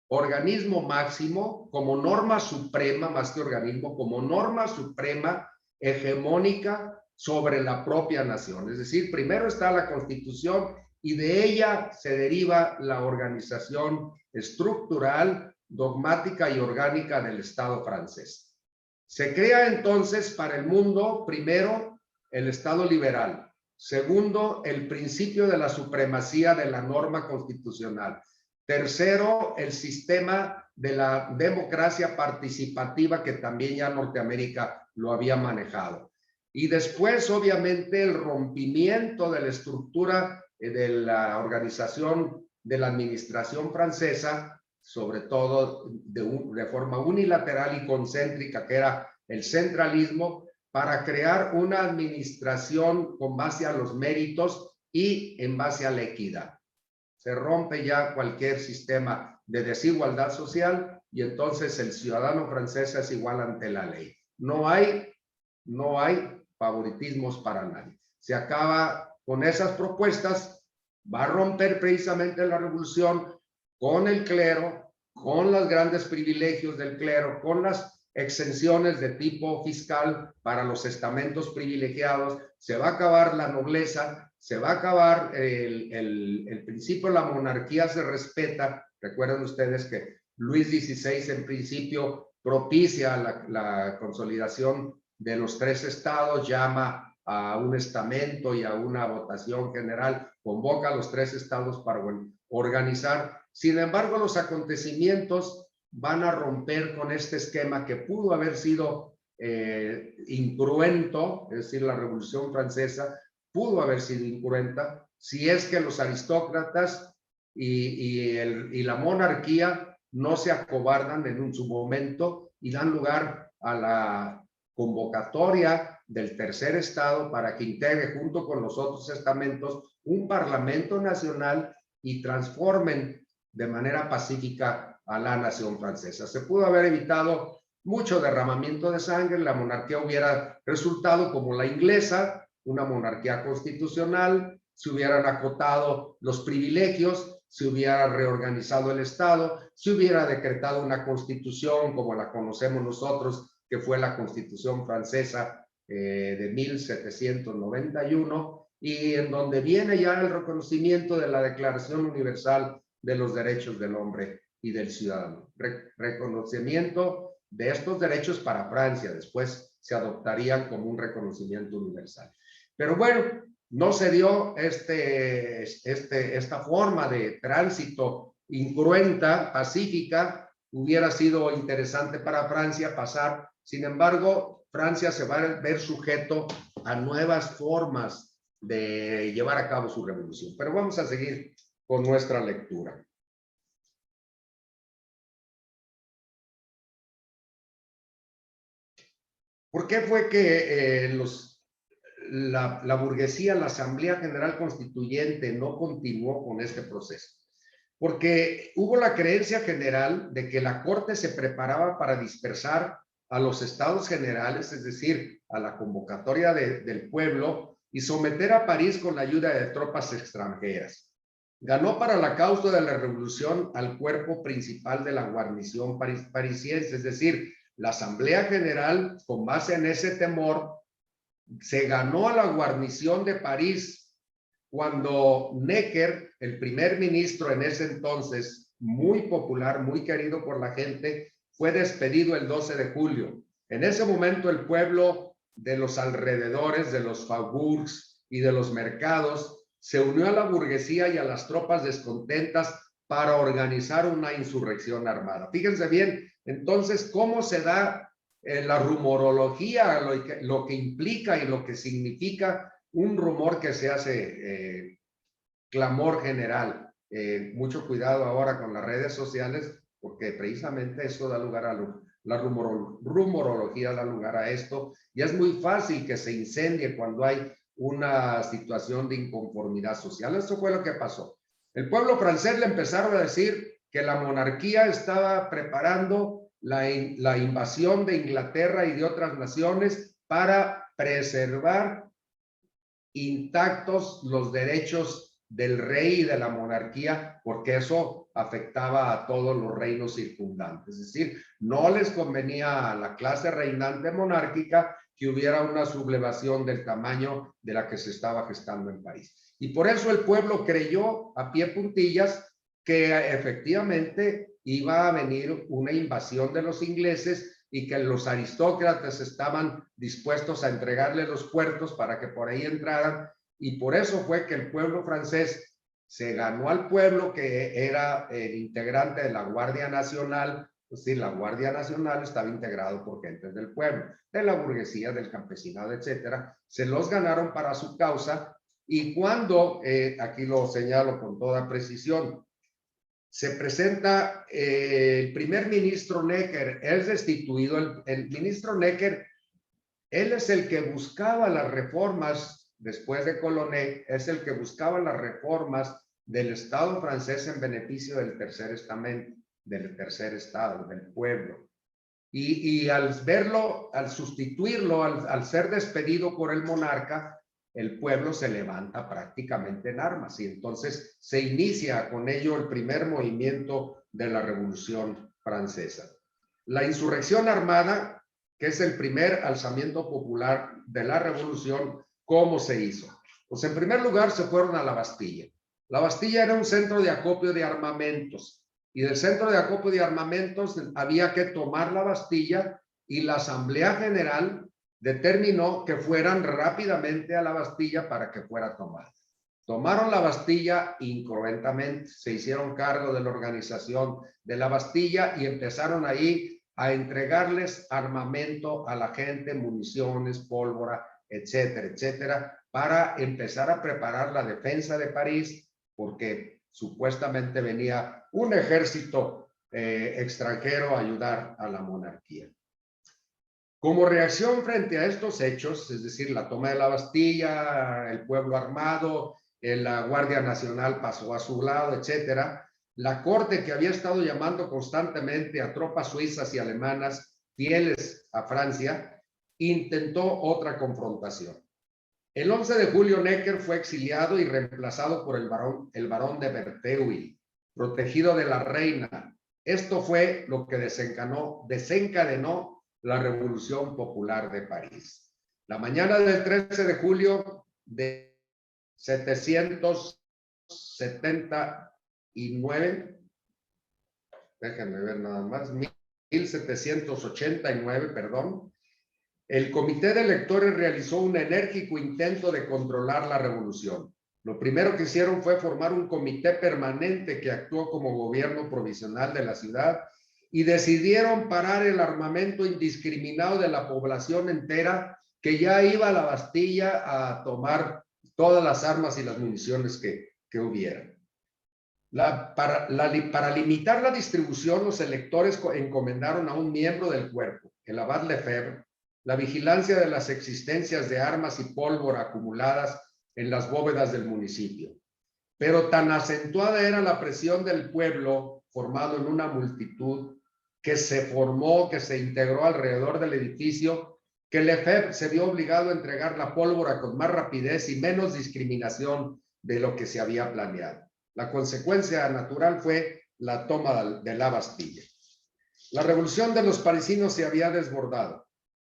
organismo máximo, como norma suprema, más que organismo, como norma suprema hegemónica sobre la propia nación. Es decir, primero está la Constitución y de ella se deriva la organización estructural, dogmática y orgánica del Estado francés. Se crea entonces para el mundo, primero, el Estado liberal. Segundo, el principio de la supremacía de la norma constitucional. Tercero, el sistema de la democracia participativa que también ya Norteamérica lo había manejado. Y después, obviamente, el rompimiento de la estructura de la organización de la administración francesa, sobre todo de forma unilateral y concéntrica, que era el centralismo, para crear una administración con base a los méritos y en base a la equidad. Se rompe ya cualquier sistema de desigualdad social y entonces el ciudadano francés es igual ante la ley. No hay favoritismos para nadie. Se acaba con esas propuestas, va a romper precisamente la revolución con el clero, con los grandes privilegios del clero, con las exenciones de tipo fiscal para los estamentos privilegiados, se va a acabar la nobleza, se va a acabar el principio de la monarquía se respeta. Recuerden ustedes que Luis XVI en principio propicia la consolidación de los tres estados, llama a un estamento y a una votación general, convoca a los tres estados para organizar. Sin embargo, los acontecimientos van a romper con este esquema que pudo haber sido incruento, es decir, la Revolución Francesa pudo haber sido incruenta si es que los aristócratas y la monarquía no se acobardan en su momento y dan lugar a la convocatoria del tercer estado para que integre junto con los otros estamentos un parlamento nacional y transformen de manera pacífica a la nación francesa. Se pudo haber evitado mucho derramamiento de sangre, la monarquía hubiera resultado como la inglesa, una monarquía constitucional, se hubieran acotado los privilegios, se hubiera reorganizado el Estado, se hubiera decretado una constitución como la conocemos nosotros, que fue la Constitución francesa de 1791, y en donde viene ya el reconocimiento de la Declaración Universal de los Derechos del Hombre y del Ciudadano. Reconocimiento de estos derechos para Francia, después se adoptarían como un reconocimiento universal. Pero bueno, no se dio esta forma de tránsito incruenta, pacífica. Hubiera sido interesante para Francia pasar. Sin embargo, Francia se va a ver sujeto a nuevas formas de llevar a cabo su revolución. Pero vamos a seguir con nuestra lectura. ¿Por qué fue que la burguesía, la Asamblea General Constituyente no continuó con este proceso? Porque hubo la creencia general de que la Corte se preparaba para dispersar a los estados generales, es decir, a la convocatoria del pueblo, y someter a París con la ayuda de tropas extranjeras. Ganó para la causa de la revolución al cuerpo principal de la guarnición parisiense, es decir, la Asamblea General, con base en ese temor, se ganó a la guarnición de París cuando Necker, el primer ministro en ese entonces, muy popular, muy querido por la gente, fue despedido el 12 de julio. En ese momento el pueblo de los alrededores, de los faubourgs y de los mercados, se unió a la burguesía y a las tropas descontentas para organizar una insurrección armada. Fíjense bien, entonces, cómo se da la rumorología, lo que implica y lo que significa un rumor que se hace clamor general. Mucho cuidado ahora con las redes sociales, porque precisamente eso da lugar a la rumorología, da lugar a esto, y es muy fácil que se incendie cuando hay una situación de inconformidad social. Esto fue lo que pasó. El pueblo francés le empezaron a decir que la monarquía estaba preparando la invasión de Inglaterra y de otras naciones para preservar intactos los derechos del rey y de la monarquía, porque eso afectaba a todos los reinos circundantes. Es decir, no les convenía a la clase reinante monárquica que hubiera una sublevación del tamaño de la que se estaba gestando en el país. Y por eso el pueblo creyó a pie juntillas que efectivamente iba a venir una invasión de los ingleses y que los aristócratas estaban dispuestos a entregarle los puertos para que por ahí entraran, y por eso fue que el pueblo francés se ganó al pueblo que era el integrante de la Guardia Nacional. Es decir, la Guardia Nacional estaba integrado por gentes del pueblo, de la burguesía, del campesinado, etcétera. Se los ganaron para su causa, y cuando, aquí lo señalo con toda precisión, se presenta el primer ministro Necker, es destituido. El ministro Necker, él es el que buscaba las reformas después de Colonna, es el que buscaba las reformas del Estado francés en beneficio del tercer estamento, del tercer estado, del pueblo. Y al verlo, al sustituirlo, al ser despedido por el monarca, el pueblo se levanta prácticamente en armas, y entonces se inicia con ello el primer movimiento de la Revolución Francesa. La insurrección armada, que es el primer alzamiento popular de la Revolución, ¿cómo se hizo? Pues en primer lugar se fueron a la Bastilla. La Bastilla era un centro de acopio de armamentos, y del centro de acopio de armamentos había que tomar la Bastilla, y la Asamblea General determinó que fueran rápidamente a la Bastilla para que fuera tomada. Tomaron la Bastilla incruentamente, se hicieron cargo de la organización de la Bastilla y empezaron ahí a entregarles armamento a la gente, municiones, pólvora, etcétera, etcétera, para empezar a preparar la defensa de París, porque supuestamente venía un ejército extranjero a ayudar a la monarquía. Como reacción frente a estos hechos, es decir, la toma de la Bastilla, el pueblo armado, la Guardia Nacional pasó a su lado, etcétera, la corte, que había estado llamando constantemente a tropas suizas y alemanas fieles a Francia, intentó otra confrontación. El 11 de julio Necker fue exiliado y reemplazado por el barón de Bertheuil, protegido de la reina. Esto fue lo que desencadenó la Revolución Popular de París. La mañana del 13 de julio de 779, déjenme ver nada más, 1789, perdón, el comité de electores realizó un enérgico intento de controlar la revolución. Lo primero que hicieron fue formar un comité permanente que actuó como gobierno provisional de la ciudad, y decidieron parar el armamento indiscriminado de la población entera que ya iba a la Bastilla a tomar todas las armas y las municiones que hubiera. Para limitar la distribución, los electores encomendaron a un miembro del cuerpo, el abad Lefebvre, la vigilancia de las existencias de armas y pólvora acumuladas en las bóvedas del municipio. Pero tan acentuada era la presión del pueblo, formado en una multitud, que se integró alrededor del edificio, que Lefebvre se vio obligado a entregar la pólvora con más rapidez y menos discriminación de lo que se había planeado. La consecuencia natural fue la toma de la Bastilla. La revolución de los parisinos se había desbordado.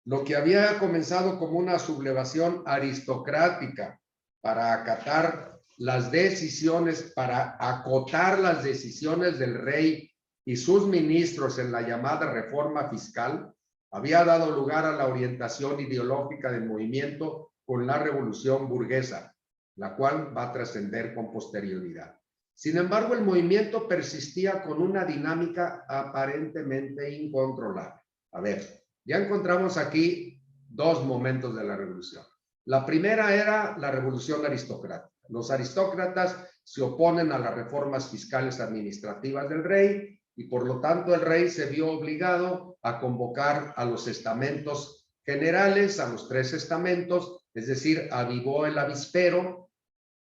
Lo que había comenzado como una sublevación aristocrática para acatar las decisiones, para acotar las decisiones del rey y sus ministros en la llamada reforma fiscal, había dado lugar a la orientación ideológica del movimiento con la revolución burguesa, la cual va a trascender con posterioridad. Sin embargo, el movimiento persistía con una dinámica aparentemente incontrolable. A ver, ya encontramos aquí dos momentos de la revolución. La primera era la revolución aristocrática. Los aristócratas se oponen a las reformas fiscales administrativas del rey, y por lo tanto el rey se vio obligado a convocar a los estamentos generales, a los 3 estamentos, es decir, avivó el avispero,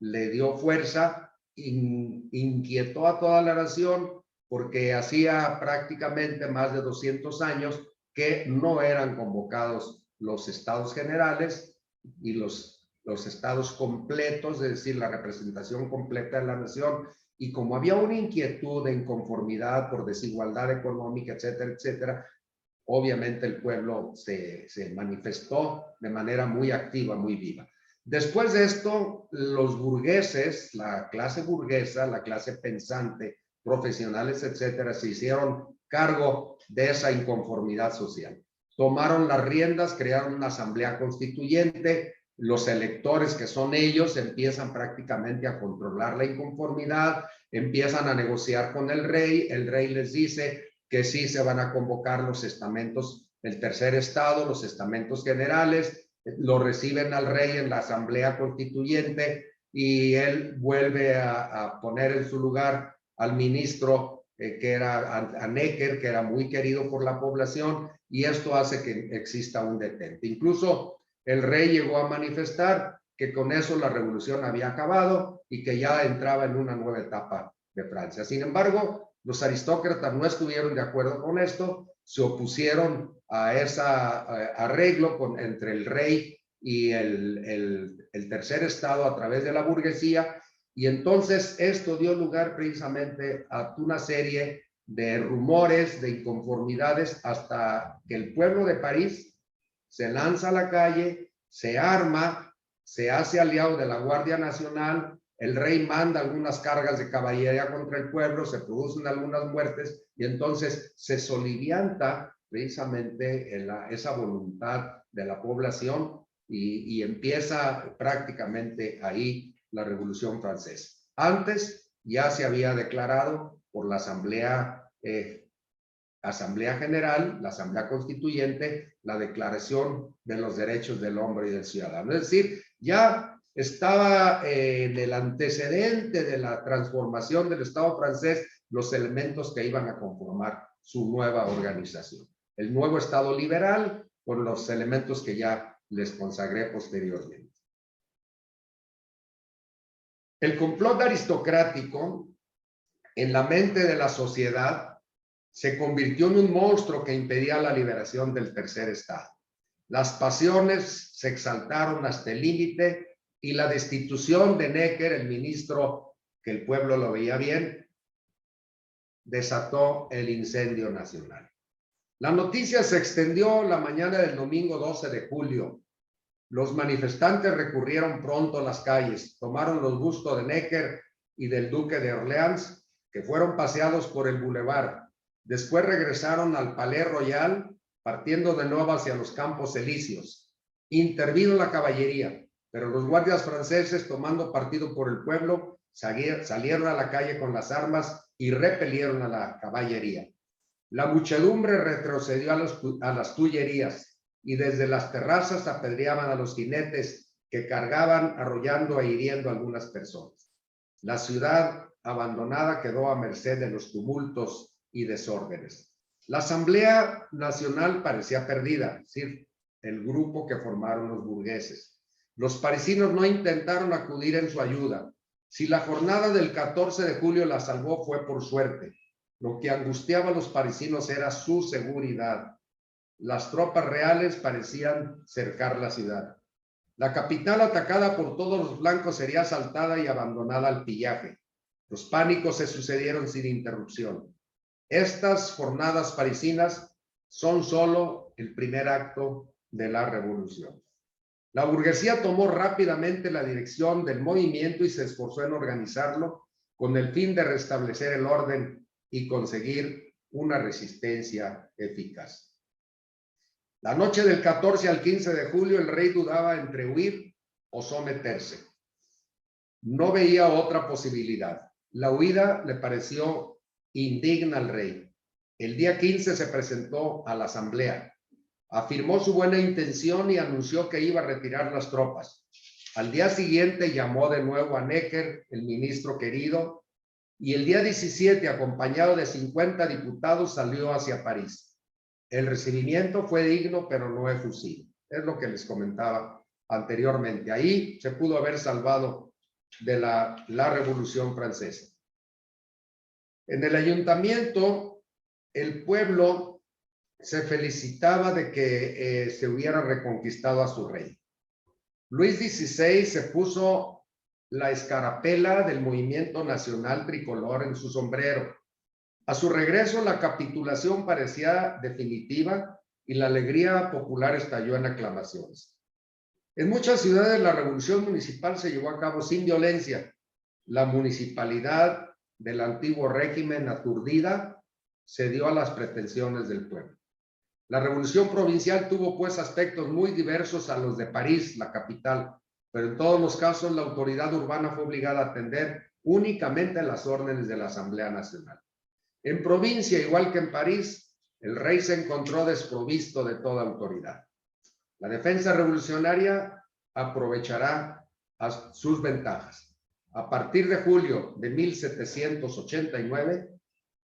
le dio fuerza, inquietó a toda la nación, porque hacía prácticamente más de 200 años que no eran convocados los estados generales y los los estados completos, es decir, la representación completa de la nación, y como había una inquietud de inconformidad por desigualdad económica, etcétera, etcétera, obviamente el pueblo se manifestó de manera muy activa, muy viva. Después de esto, los burgueses, la clase burguesa, la clase pensante, profesionales, etcétera, se hicieron cargo de esa inconformidad social. Tomaron las riendas, crearon una asamblea constituyente, los electores, que son ellos, empiezan prácticamente a controlar la inconformidad, empiezan a negociar con el rey les dice que sí se van a convocar los estamentos del tercer estado, los estamentos generales, lo reciben al rey en la asamblea constituyente y él vuelve a poner en su lugar al ministro que era a Necker, que era muy querido por la población, y esto hace que exista un detente. Incluso el rey llegó a manifestar que con eso la revolución había acabado y que ya entraba en una nueva etapa de Francia. Sin embargo, los aristócratas no estuvieron de acuerdo con esto, se opusieron a ese arreglo entre el rey y el tercer estado a través de la burguesía, y entonces esto dio lugar precisamente a una serie de rumores, de inconformidades, hasta que el pueblo de París se lanza a la calle, se arma, se hace aliado de la Guardia Nacional, el rey manda algunas cargas de caballería contra el pueblo, se producen algunas muertes y entonces se solivianta precisamente esa voluntad de la población y empieza prácticamente ahí la Revolución Francesa. Antes ya se había declarado por la Asamblea General, la Asamblea Constituyente, la Declaración de los Derechos del Hombre y del Ciudadano. Es decir, ya estaba en el antecedente de la transformación del Estado francés los elementos que iban a conformar su nueva organización. El nuevo Estado liberal con los elementos que ya les consagré posteriormente. El complot aristocrático en la mente de la sociedad se convirtió en un monstruo que impedía la liberación del tercer estado. Las pasiones se exaltaron hasta el límite y la destitución de Necker, el ministro que el pueblo lo veía bien, desató el incendio nacional. La noticia se extendió la mañana del domingo 12 de julio. Los manifestantes recurrieron pronto a las calles, tomaron los bustos de Necker y del duque de Orleans, que fueron paseados por el bulevar. Después regresaron al Palais Royal, partiendo de nuevo hacia los Campos Elíseos. Intervino la caballería, pero los guardias franceses, tomando partido por el pueblo, salieron a la calle con las armas y repelieron a la caballería. La muchedumbre retrocedió a las tullerías y desde las terrazas apedreaban a los jinetes que cargaban arrollando e hiriendo a algunas personas. La ciudad abandonada quedó a merced de los tumultos y desórdenes. La Asamblea Nacional parecía perdida, es decir, el grupo que formaron los burgueses. Los parisinos no intentaron acudir en su ayuda. Si la jornada del 14 de julio la salvó fue por suerte. Lo que angustiaba a los parisinos era su seguridad. Las tropas reales parecían cercar la ciudad. La capital, atacada por todos los flancos, sería asaltada y abandonada al pillaje. Los pánicos se sucedieron sin interrupción. Estas jornadas parisinas son solo el primer acto de la revolución. La burguesía tomó rápidamente la dirección del movimiento y se esforzó en organizarlo con el fin de restablecer el orden y conseguir una resistencia eficaz. La noche del 14 al 15 de julio, el rey dudaba entre huir o someterse. No veía otra posibilidad. La huida le pareció indigna al rey. El día 15 se presentó a la asamblea. Afirmó su buena intención y anunció que iba a retirar las tropas. Al día siguiente llamó de nuevo a Necker, el ministro querido, y el día 17, acompañado de 50 diputados, salió hacia París. El recibimiento fue digno, pero no efusivo. Es lo que les comentaba anteriormente. Ahí se pudo haber salvado de la Revolución Francesa. En el ayuntamiento, el pueblo se felicitaba de que se hubiera reconquistado a su rey. Luis XVI se puso la escarapela del movimiento nacional tricolor en su sombrero. A su regreso, la capitulación parecía definitiva y la alegría popular estalló en aclamaciones. En muchas ciudades la revolución municipal se llevó a cabo sin violencia. La municipalidad del antiguo régimen, aturdida, cedió a las pretensiones del pueblo. La revolución provincial tuvo pues aspectos muy diversos a los de París, la capital, pero en todos los casos la autoridad urbana fue obligada a atender únicamente a las órdenes de la Asamblea Nacional. En provincia, igual que en París, el rey se encontró desprovisto de toda autoridad. La defensa revolucionaria aprovechará sus ventajas. A partir de julio de 1789,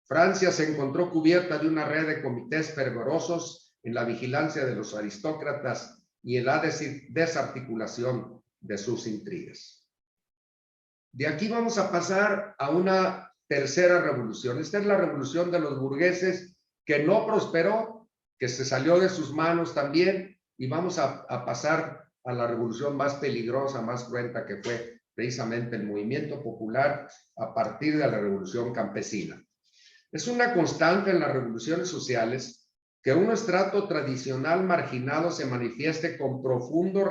Francia se encontró cubierta de una red de comités fervorosos en la vigilancia de los aristócratas y en la desarticulación de sus intrigas. De aquí vamos a pasar a una tercera revolución. Esta es la revolución de los burgueses, que no prosperó, que se salió de sus manos también, y vamos a pasar a la revolución más peligrosa, más cruenta, que fue precisamente el movimiento popular a partir de la revolución campesina. Es una constante en las revoluciones sociales que un estrato tradicional marginado se manifieste con profundo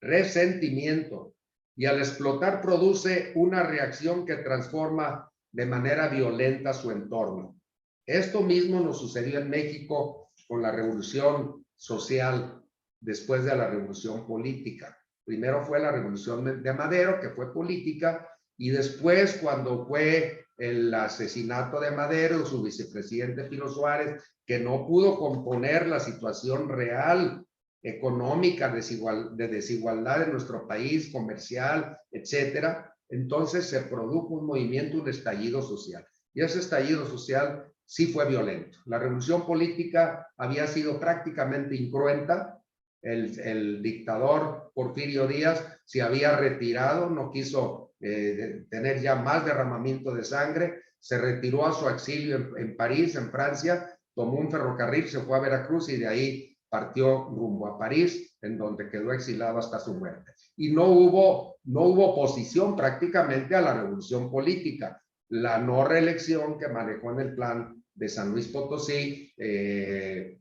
resentimiento y al explotar produce una reacción que transforma de manera violenta su entorno. Esto mismo nos sucedió en México con la revolución social después de la revolución política. Primero fue la revolución de Madero, que fue política, y después, cuando fue el asesinato de Madero, su vicepresidente Pino Suárez, que no pudo componer la situación real económica, de desigualdad en nuestro país, comercial, etcétera, entonces se produjo un movimiento, un estallido social. Y ese estallido social sí fue violento. La revolución política había sido prácticamente incruenta. El dictador Porfirio Díaz se había retirado, no quiso tener ya más derramamiento de sangre, se retiró a su exilio en París, en Francia, tomó un ferrocarril, se fue a Veracruz y de ahí partió rumbo a París, en donde quedó exilado hasta su muerte. Y no hubo oposición prácticamente a la revolución política. La no reelección que manejó en el plan de San Luis Potosí, el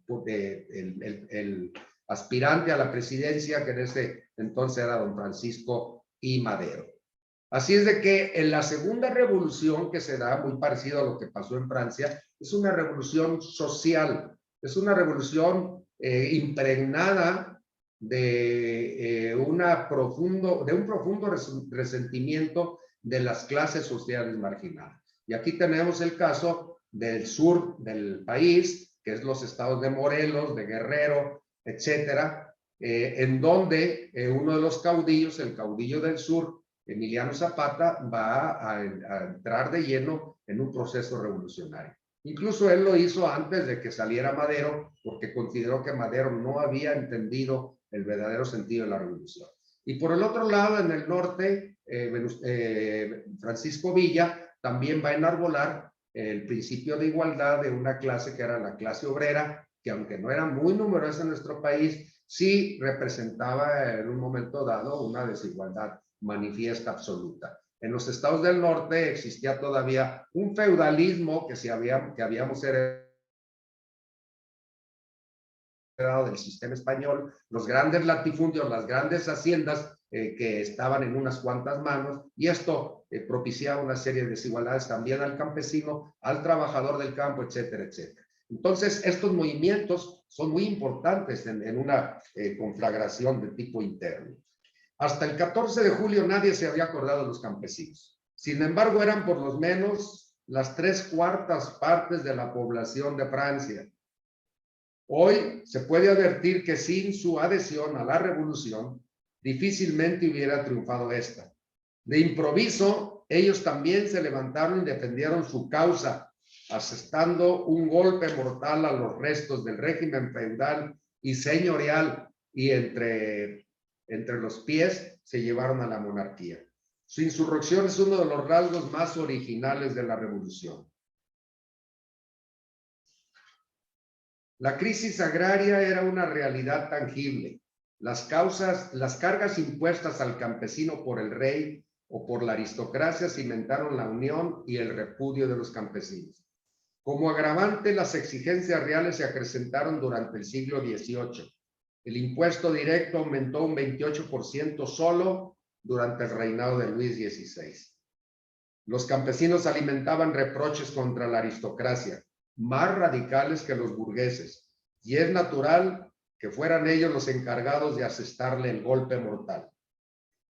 aspirante a la presidencia, que en ese entonces era don Francisco I. Madero. Así es de que en la segunda revolución que se da, muy parecido a lo que pasó en Francia, es una revolución social, es una revolución impregnada de un profundo resentimiento de las clases sociales marginadas. Y aquí tenemos el caso del sur del país, que es los estados de Morelos, de Guerrero, etcétera, en donde uno de los caudillos, el caudillo del sur, Emiliano Zapata, va a entrar de lleno en un proceso revolucionario. Incluso él lo hizo antes de que saliera Madero, porque consideró que Madero no había entendido el verdadero sentido de la revolución. Y por el otro lado, en el norte, Francisco Villa también va a enarbolar el principio de igualdad de una clase que era la clase obrera, que aunque no era muy numerosa en nuestro país, sí representaba en un momento dado una desigualdad manifiesta absoluta. En los estados del norte existía todavía un feudalismo que habíamos heredado del sistema español, los grandes latifundios, las grandes haciendas que estaban en unas cuantas manos, y esto propiciaba una serie de desigualdades también al campesino, al trabajador del campo, etcétera, etcétera. Entonces, estos movimientos son muy importantes en una conflagración de tipo interno. Hasta el 14 de julio nadie se había acordado de los campesinos. Sin embargo, eran por lo menos las 3/4 partes de la población de Francia. Hoy se puede advertir que sin su adhesión a la revolución, difícilmente hubiera triunfado esta. De improviso, ellos también se levantaron y defendieron su causa, asestando un golpe mortal a los restos del régimen feudal y señorial, y entre los pies se llevaron a la monarquía. Su insurrección es uno de los rasgos más originales de la revolución. La crisis agraria era una realidad tangible. las cargas impuestas al campesino por el rey o por la aristocracia cimentaron la unión y el repudio de los campesinos. Como agravante, las exigencias reales se acrecentaron durante el siglo XVIII. El impuesto directo aumentó un 28% solo durante el reinado de Luis XVI. Los campesinos alimentaban reproches contra la aristocracia, más radicales que los burgueses, y es natural que fueran ellos los encargados de asestarle el golpe mortal.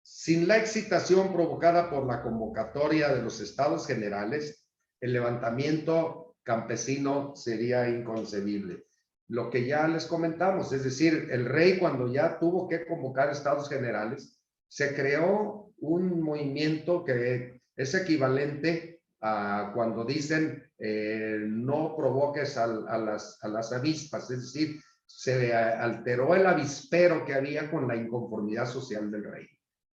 Sin la excitación provocada por la convocatoria de los estados generales, el levantamiento campesino sería inconcebible. Lo que ya les comentamos, es decir, el rey cuando ya tuvo que convocar estados generales, se creó un movimiento que es equivalente a cuando dicen no provoques a las avispas, es decir, se alteró el avispero que había con la inconformidad social del rey.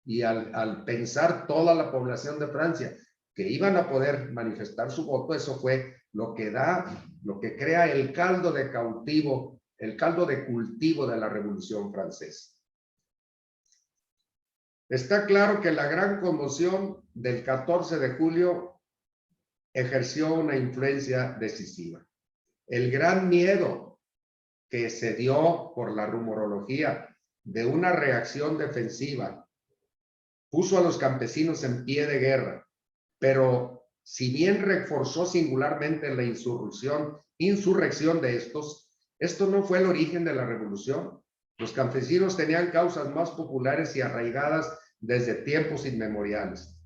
Y al pensar toda la población de Francia que iban a poder manifestar su voto, eso fue lo que crea el caldo de cultivo de la Revolución Francesa. Está claro que la gran conmoción del 14 de julio ejerció una influencia decisiva. El gran miedo que se dio por la rumorología de una reacción defensiva puso a los campesinos en pie de guerra, pero si bien reforzó singularmente la insurrección de estos, esto no fue el origen de la revolución. Los campesinos tenían causas más populares y arraigadas desde tiempos inmemoriales.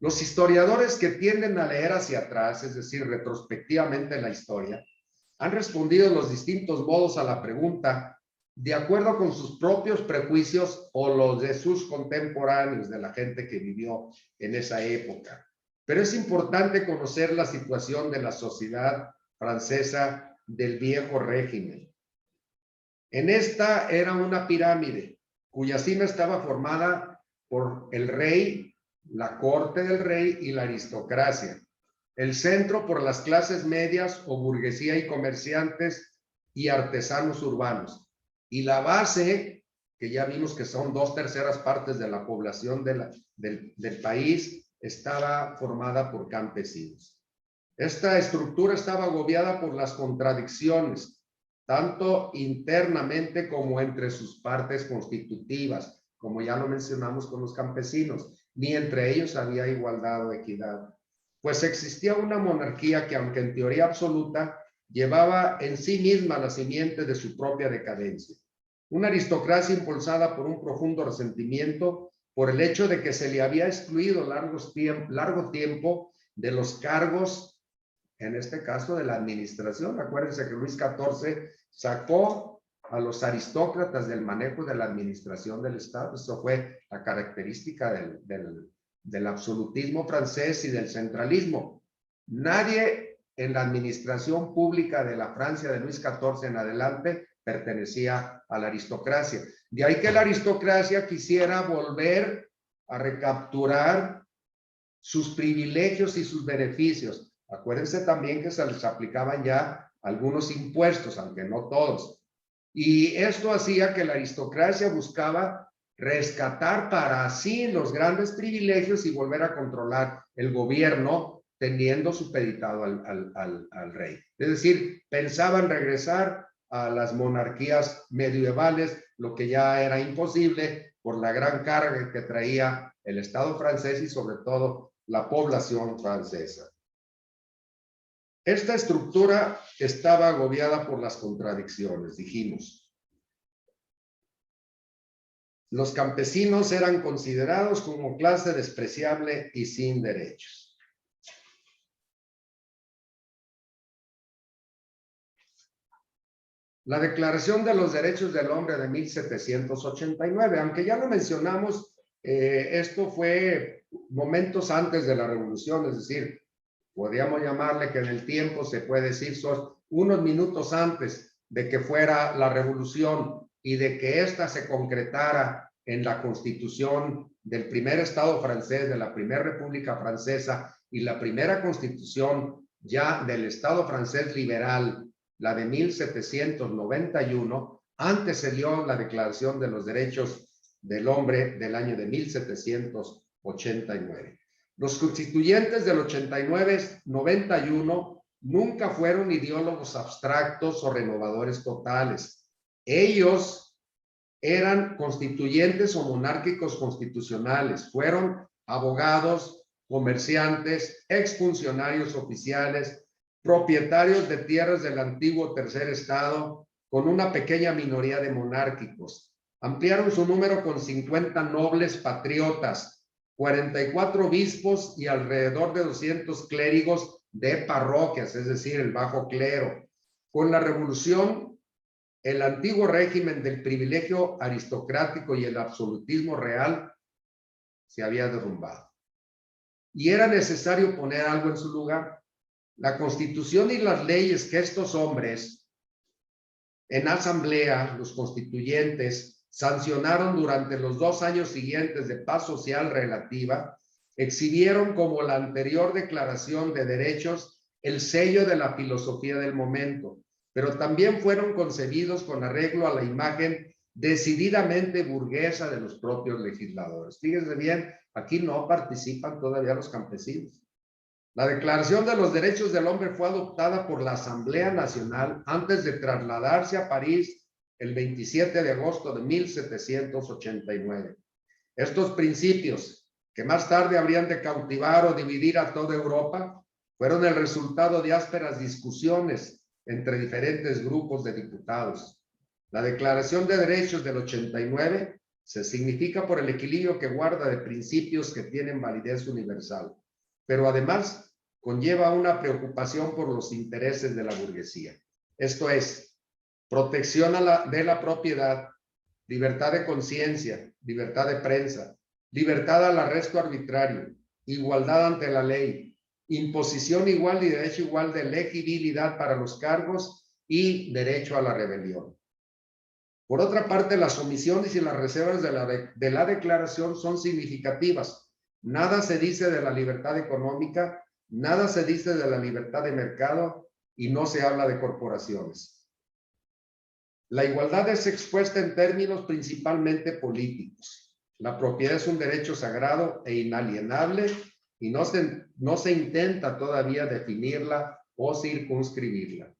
Los historiadores que tienden a leer hacia atrás, es decir, retrospectivamente la historia, han respondido en los distintos modos a la pregunta de acuerdo con sus propios prejuicios o los de sus contemporáneos, de la gente que vivió en esa época. Pero es importante conocer la situación de la sociedad francesa del viejo régimen. En esta era una pirámide cuya cima estaba formada por el rey, la corte del rey y la aristocracia. El centro por las clases medias o burguesía y comerciantes y artesanos urbanos. Y la base, que ya vimos que son 2/3 partes de la población del país, estaba formada por campesinos. Esta estructura estaba agobiada por las contradicciones, tanto internamente como entre sus partes constitutivas, como ya lo mencionamos con los campesinos, ni entre ellos había igualdad o equidad. Pues existía una monarquía que, aunque en teoría absoluta, llevaba en sí misma la simiente de su propia decadencia. Una aristocracia impulsada por un profundo resentimiento por el hecho de que se le había excluido largo tiempo de los cargos, en este caso de la administración. Acuérdense que Luis XIV sacó a los aristócratas del manejo de la administración del Estado. Eso fue la característica del absolutismo francés y del centralismo. Nadie en la administración pública de la Francia de Luis XIV en adelante pertenecía a la aristocracia. De ahí que la aristocracia quisiera volver a recapturar sus privilegios y sus beneficios. Acuérdense también que se les aplicaban ya algunos impuestos, aunque no todos. Y esto hacía que la aristocracia buscaba rescatar para sí los grandes privilegios y volver a controlar el gobierno teniendo supeditado al rey. Es decir, pensaban regresar a las monarquías medievales, lo que ya era imposible por la gran carga que traía el Estado francés y sobre todo la población francesa. Esta estructura estaba agobiada por las contradicciones, dijimos. Los campesinos eran considerados como clase despreciable y sin derechos. La Declaración de los Derechos del Hombre de 1789, aunque ya lo mencionamos, esto fue momentos antes de la Revolución, es decir, podríamos llamarle que en el tiempo se puede decir son unos minutos antes de que fuera la Revolución y de que ésta se concretara en la Constitución del primer Estado francés, de la Primera República Francesa y la primera Constitución ya del Estado francés liberal, la de 1791, Antes se dio la Declaración de los Derechos del Hombre del año de 1789. Los constituyentes del 89-91 nunca fueron ideólogos abstractos o renovadores totales. Ellos eran constituyentes o monárquicos constitucionales, fueron abogados, comerciantes, exfuncionarios oficiales, propietarios de tierras del antiguo tercer estado, con una pequeña minoría de monárquicos. Ampliaron su número con 50 nobles patriotas, 44 obispos y alrededor de 200 clérigos de parroquias, es decir, el bajo clero. Con la revolución, el antiguo régimen del privilegio aristocrático y el absolutismo real se había derrumbado. Y era necesario poner algo en su lugar. La Constitución y las leyes que estos hombres en asamblea, los constituyentes, sancionaron durante los 2 años siguientes de paz social relativa, exhibieron como la anterior Declaración de Derechos el sello de la filosofía del momento, pero también fueron concebidos con arreglo a la imagen decididamente burguesa de los propios legisladores. Fíjense bien, aquí no participan todavía los campesinos. La Declaración de los Derechos del Hombre fue adoptada por la Asamblea Nacional antes de trasladarse a París el 27 de agosto de 1789. Estos principios, que más tarde habrían de cautivar o dividir a toda Europa, fueron el resultado de ásperas discusiones entre diferentes grupos de diputados. La Declaración de Derechos del 89 se significa por el equilibrio que guarda de principios que tienen validez universal, pero además conlleva una preocupación por los intereses de la burguesía. Esto es, protección de la propiedad, libertad de conciencia, libertad de prensa, libertad al arresto arbitrario, igualdad ante la ley, imposición igual y derecho igual de elegibilidad para los cargos y derecho a la rebelión. Por otra parte, las omisiones y las reservas de la declaración son significativas. Nada se dice de la libertad económica, nada se dice de la libertad de mercado y no se habla de corporaciones. La igualdad es expuesta en términos principalmente políticos. La propiedad es un derecho sagrado e inalienable y no se intenta todavía definirla o circunscribirla.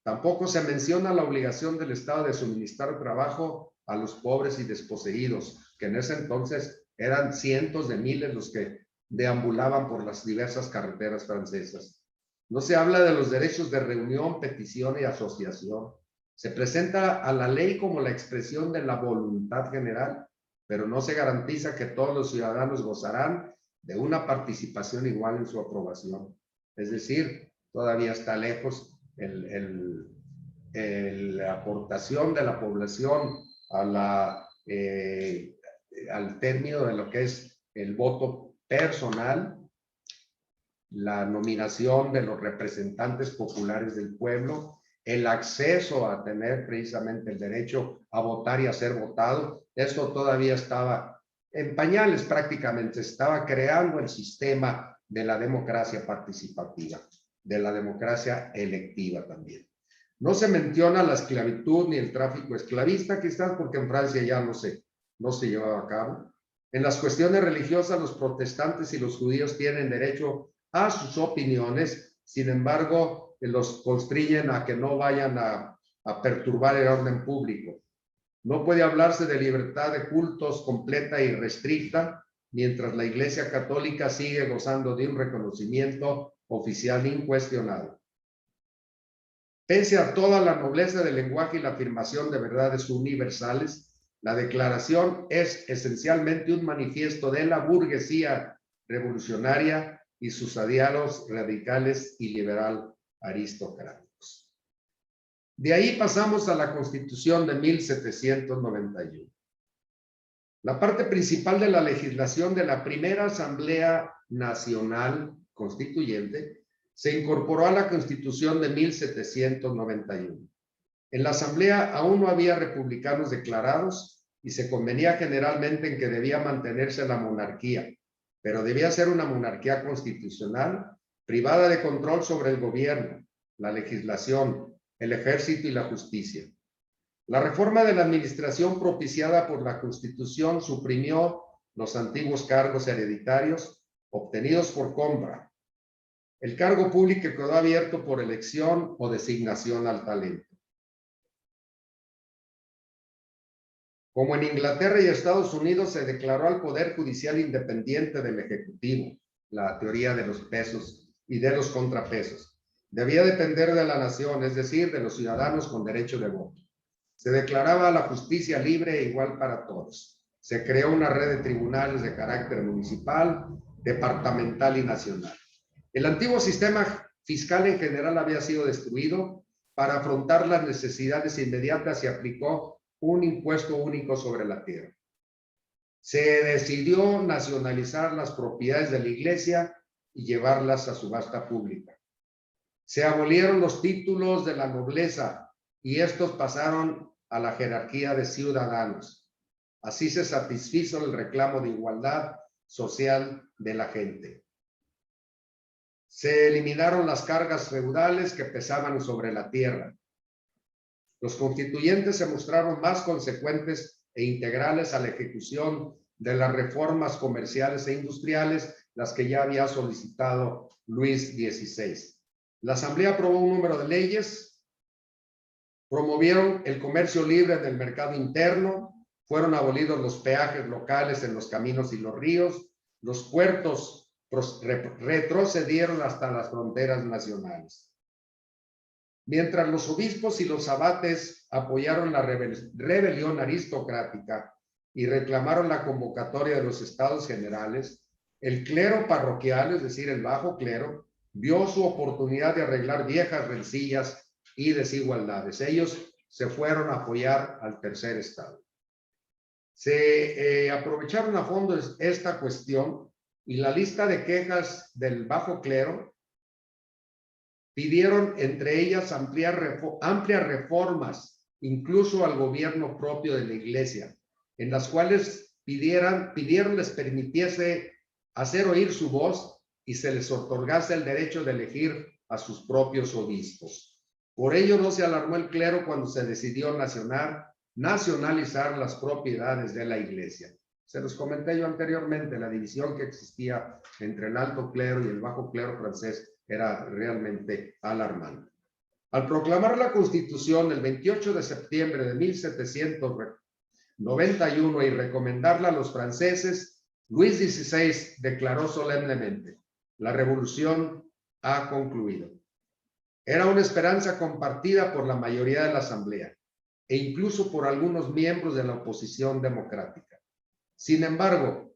Tampoco se menciona la obligación del Estado de suministrar trabajo a los pobres y desposeídos, que en ese entonces eran cientos de miles los que deambulaban por las diversas carreteras francesas. No se habla de los derechos de reunión, petición y asociación. Se presenta a la ley como la expresión de la voluntad general, pero no se garantiza que todos los ciudadanos gozarán de una participación igual en su aprobación. Es decir, todavía está lejos la aportación de la población al término de lo que es el voto personal, la nominación de los representantes populares del pueblo, el acceso a tener precisamente el derecho a votar y a ser votado. Esto todavía estaba en pañales prácticamente, estaba creando el sistema de la democracia participativa, de la democracia electiva también. No se menciona la esclavitud ni el tráfico esclavista, quizás porque en Francia ya no se llevaba a cabo. En las cuestiones religiosas, los protestantes y los judíos tienen derecho a sus opiniones, sin embargo, los constriñen a que no vayan a perturbar el orden público. No puede hablarse de libertad de cultos completa y restricta, mientras la Iglesia Católica sigue gozando de un reconocimiento oficial incuestionado. Pese a toda la nobleza del lenguaje y la afirmación de verdades universales, la declaración es esencialmente un manifiesto de la burguesía revolucionaria y sus aliados radicales y liberal aristocráticos. De ahí pasamos a la Constitución de 1791. La parte principal de la legislación de la primera Asamblea Nacional Constituyente se incorporó a la Constitución de 1791. En la Asamblea aún no había republicanos declarados y se convenía generalmente en que debía mantenerse la monarquía, pero debía ser una monarquía constitucional, privada de control sobre el gobierno, la legislación, el ejército y la justicia. La reforma de la administración propiciada por la Constitución suprimió los antiguos cargos hereditarios obtenidos por compra. El cargo público quedó abierto por elección o designación al talento. Como en Inglaterra y Estados Unidos se declaró al Poder Judicial independiente del Ejecutivo, la teoría de los pesos y de los contrapesos. Debía depender de la nación, es decir, de los ciudadanos con derecho de voto. Se declaraba la justicia libre e igual para todos. Se creó una red de tribunales de carácter municipal, departamental y nacional. El antiguo sistema fiscal en general había sido destruido. Para afrontar las necesidades inmediatas se aplicó un impuesto único sobre la tierra. Se decidió nacionalizar las propiedades de la iglesia y llevarlas a subasta pública. Se abolieron los títulos de la nobleza y estos pasaron a la jerarquía de ciudadanos. Así se satisfizo el reclamo de igualdad social de la gente. Se eliminaron las cargas feudales que pesaban sobre la tierra. Los constituyentes se mostraron más consecuentes e integrales a la ejecución de las reformas comerciales e industriales, las que ya había solicitado Luis XVI. La Asamblea aprobó un número de leyes, promovieron el comercio libre del mercado interno, fueron abolidos los peajes locales en los caminos y los ríos, los puertos retrocedieron hasta las fronteras nacionales. Mientras los obispos y los abates apoyaron la rebelión aristocrática y reclamaron la convocatoria de los estados generales, el clero parroquial, es decir, el bajo clero, vio su oportunidad de arreglar viejas rencillas y desigualdades. Ellos se fueron a apoyar al tercer estado. Se aprovecharon a fondo esta cuestión y la lista de quejas del bajo clero pidieron entre ellas amplias reformas, incluso al gobierno propio de la iglesia, en las cuales pidieron les permitiese hacer oír su voz y se les otorgase el derecho de elegir a sus propios obispos. Por ello no se alarmó el clero cuando se decidió nacionalizar las propiedades de la iglesia. Se los comenté yo anteriormente, la división que existía entre el alto clero y el bajo clero francés era realmente alarmante. Al proclamar la Constitución el 28 de septiembre de 1791 y recomendarla a los franceses, Luis XVI declaró solemnemente: la revolución ha concluido. Era una esperanza compartida por la mayoría de la Asamblea e incluso por algunos miembros de la oposición democrática. Sin embargo,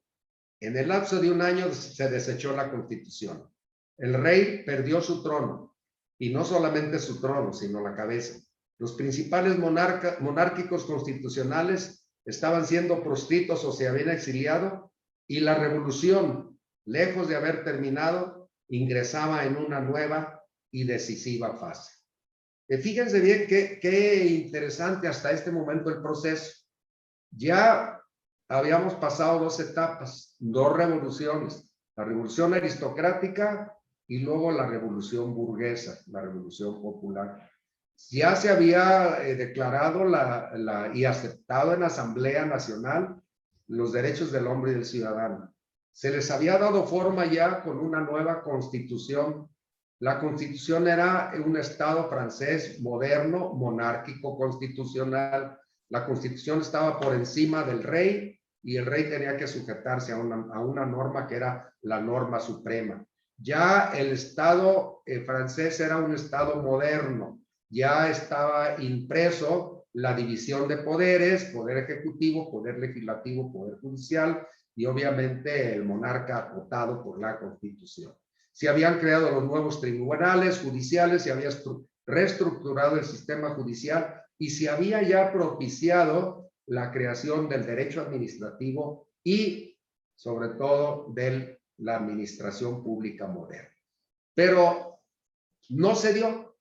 en el lapso de un año se desechó la Constitución. El rey perdió su trono, y no solamente su trono, sino la cabeza. Los principales monárquicos constitucionales estaban siendo proscritos o se habían exiliado, y la revolución, lejos de haber terminado, ingresaba en una nueva y decisiva fase. Fíjense bien qué interesante hasta este momento el proceso. Ya habíamos pasado dos etapas, dos revoluciones, la revolución aristocrática y luego la revolución burguesa, la revolución popular. Ya se había declarado y aceptado en la Asamblea Nacional los derechos del hombre y del ciudadano. Se les había dado forma ya con una nueva constitución. La constitución era un estado francés moderno, monárquico, constitucional. La constitución estaba por encima del rey y el rey tenía que sujetarse a una norma que era la norma suprema. Ya el estado francés era un estado moderno, ya estaba impreso la división de poderes, poder ejecutivo, poder legislativo, poder judicial y obviamente el monarca acotado por la Constitución. Se habían creado los nuevos tribunales judiciales, se había reestructurado el sistema judicial y se había ya propiciado la creación del derecho administrativo y sobre todo de la administración pública moderna. Pero no se dio.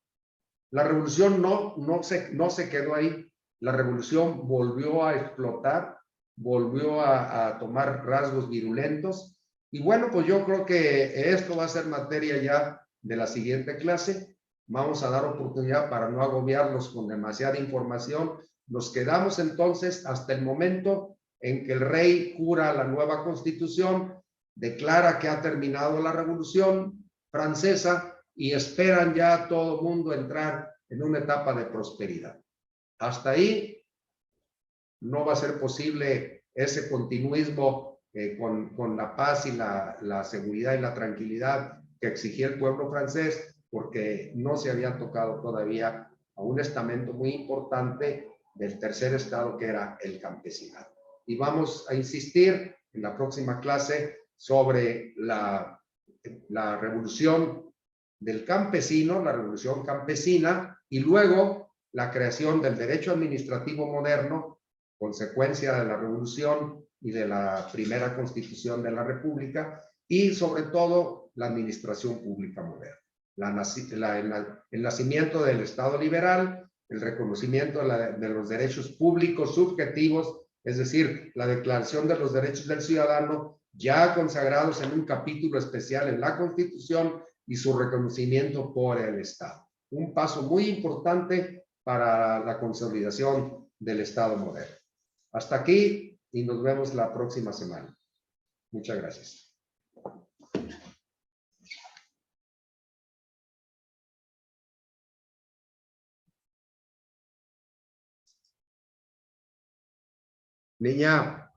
La revolución no se quedó ahí. La revolución volvió a explotar, volvió a tomar rasgos virulentos. Y bueno, pues yo creo que esto va a ser materia ya de la siguiente clase. Vamos a dar oportunidad para no agobiarlos con demasiada información. Nos quedamos entonces hasta el momento en que el rey jura la nueva constitución, declara que ha terminado la Revolución Francesa y esperan ya todo el mundo entrar en una etapa de prosperidad. Hasta ahí no va a ser posible ese continuismo con la paz y la seguridad y la tranquilidad que exigía el pueblo francés, porque no se había tocado todavía a un estamento muy importante del tercer estado, que era el campesinado. Y vamos a insistir en la próxima clase sobre la revolución del campesino, la revolución campesina, y luego la creación del derecho administrativo moderno, consecuencia de la revolución y de la primera constitución de la República, y sobre todo la administración pública moderna. El nacimiento del Estado liberal, el reconocimiento de los derechos públicos subjetivos, es decir, la declaración de los derechos del ciudadano, ya consagrados en un capítulo especial en la Constitución, y su reconocimiento por el Estado. Un paso muy importante para la consolidación del Estado moderno. Hasta aquí y nos vemos la próxima semana. Muchas gracias. Niña.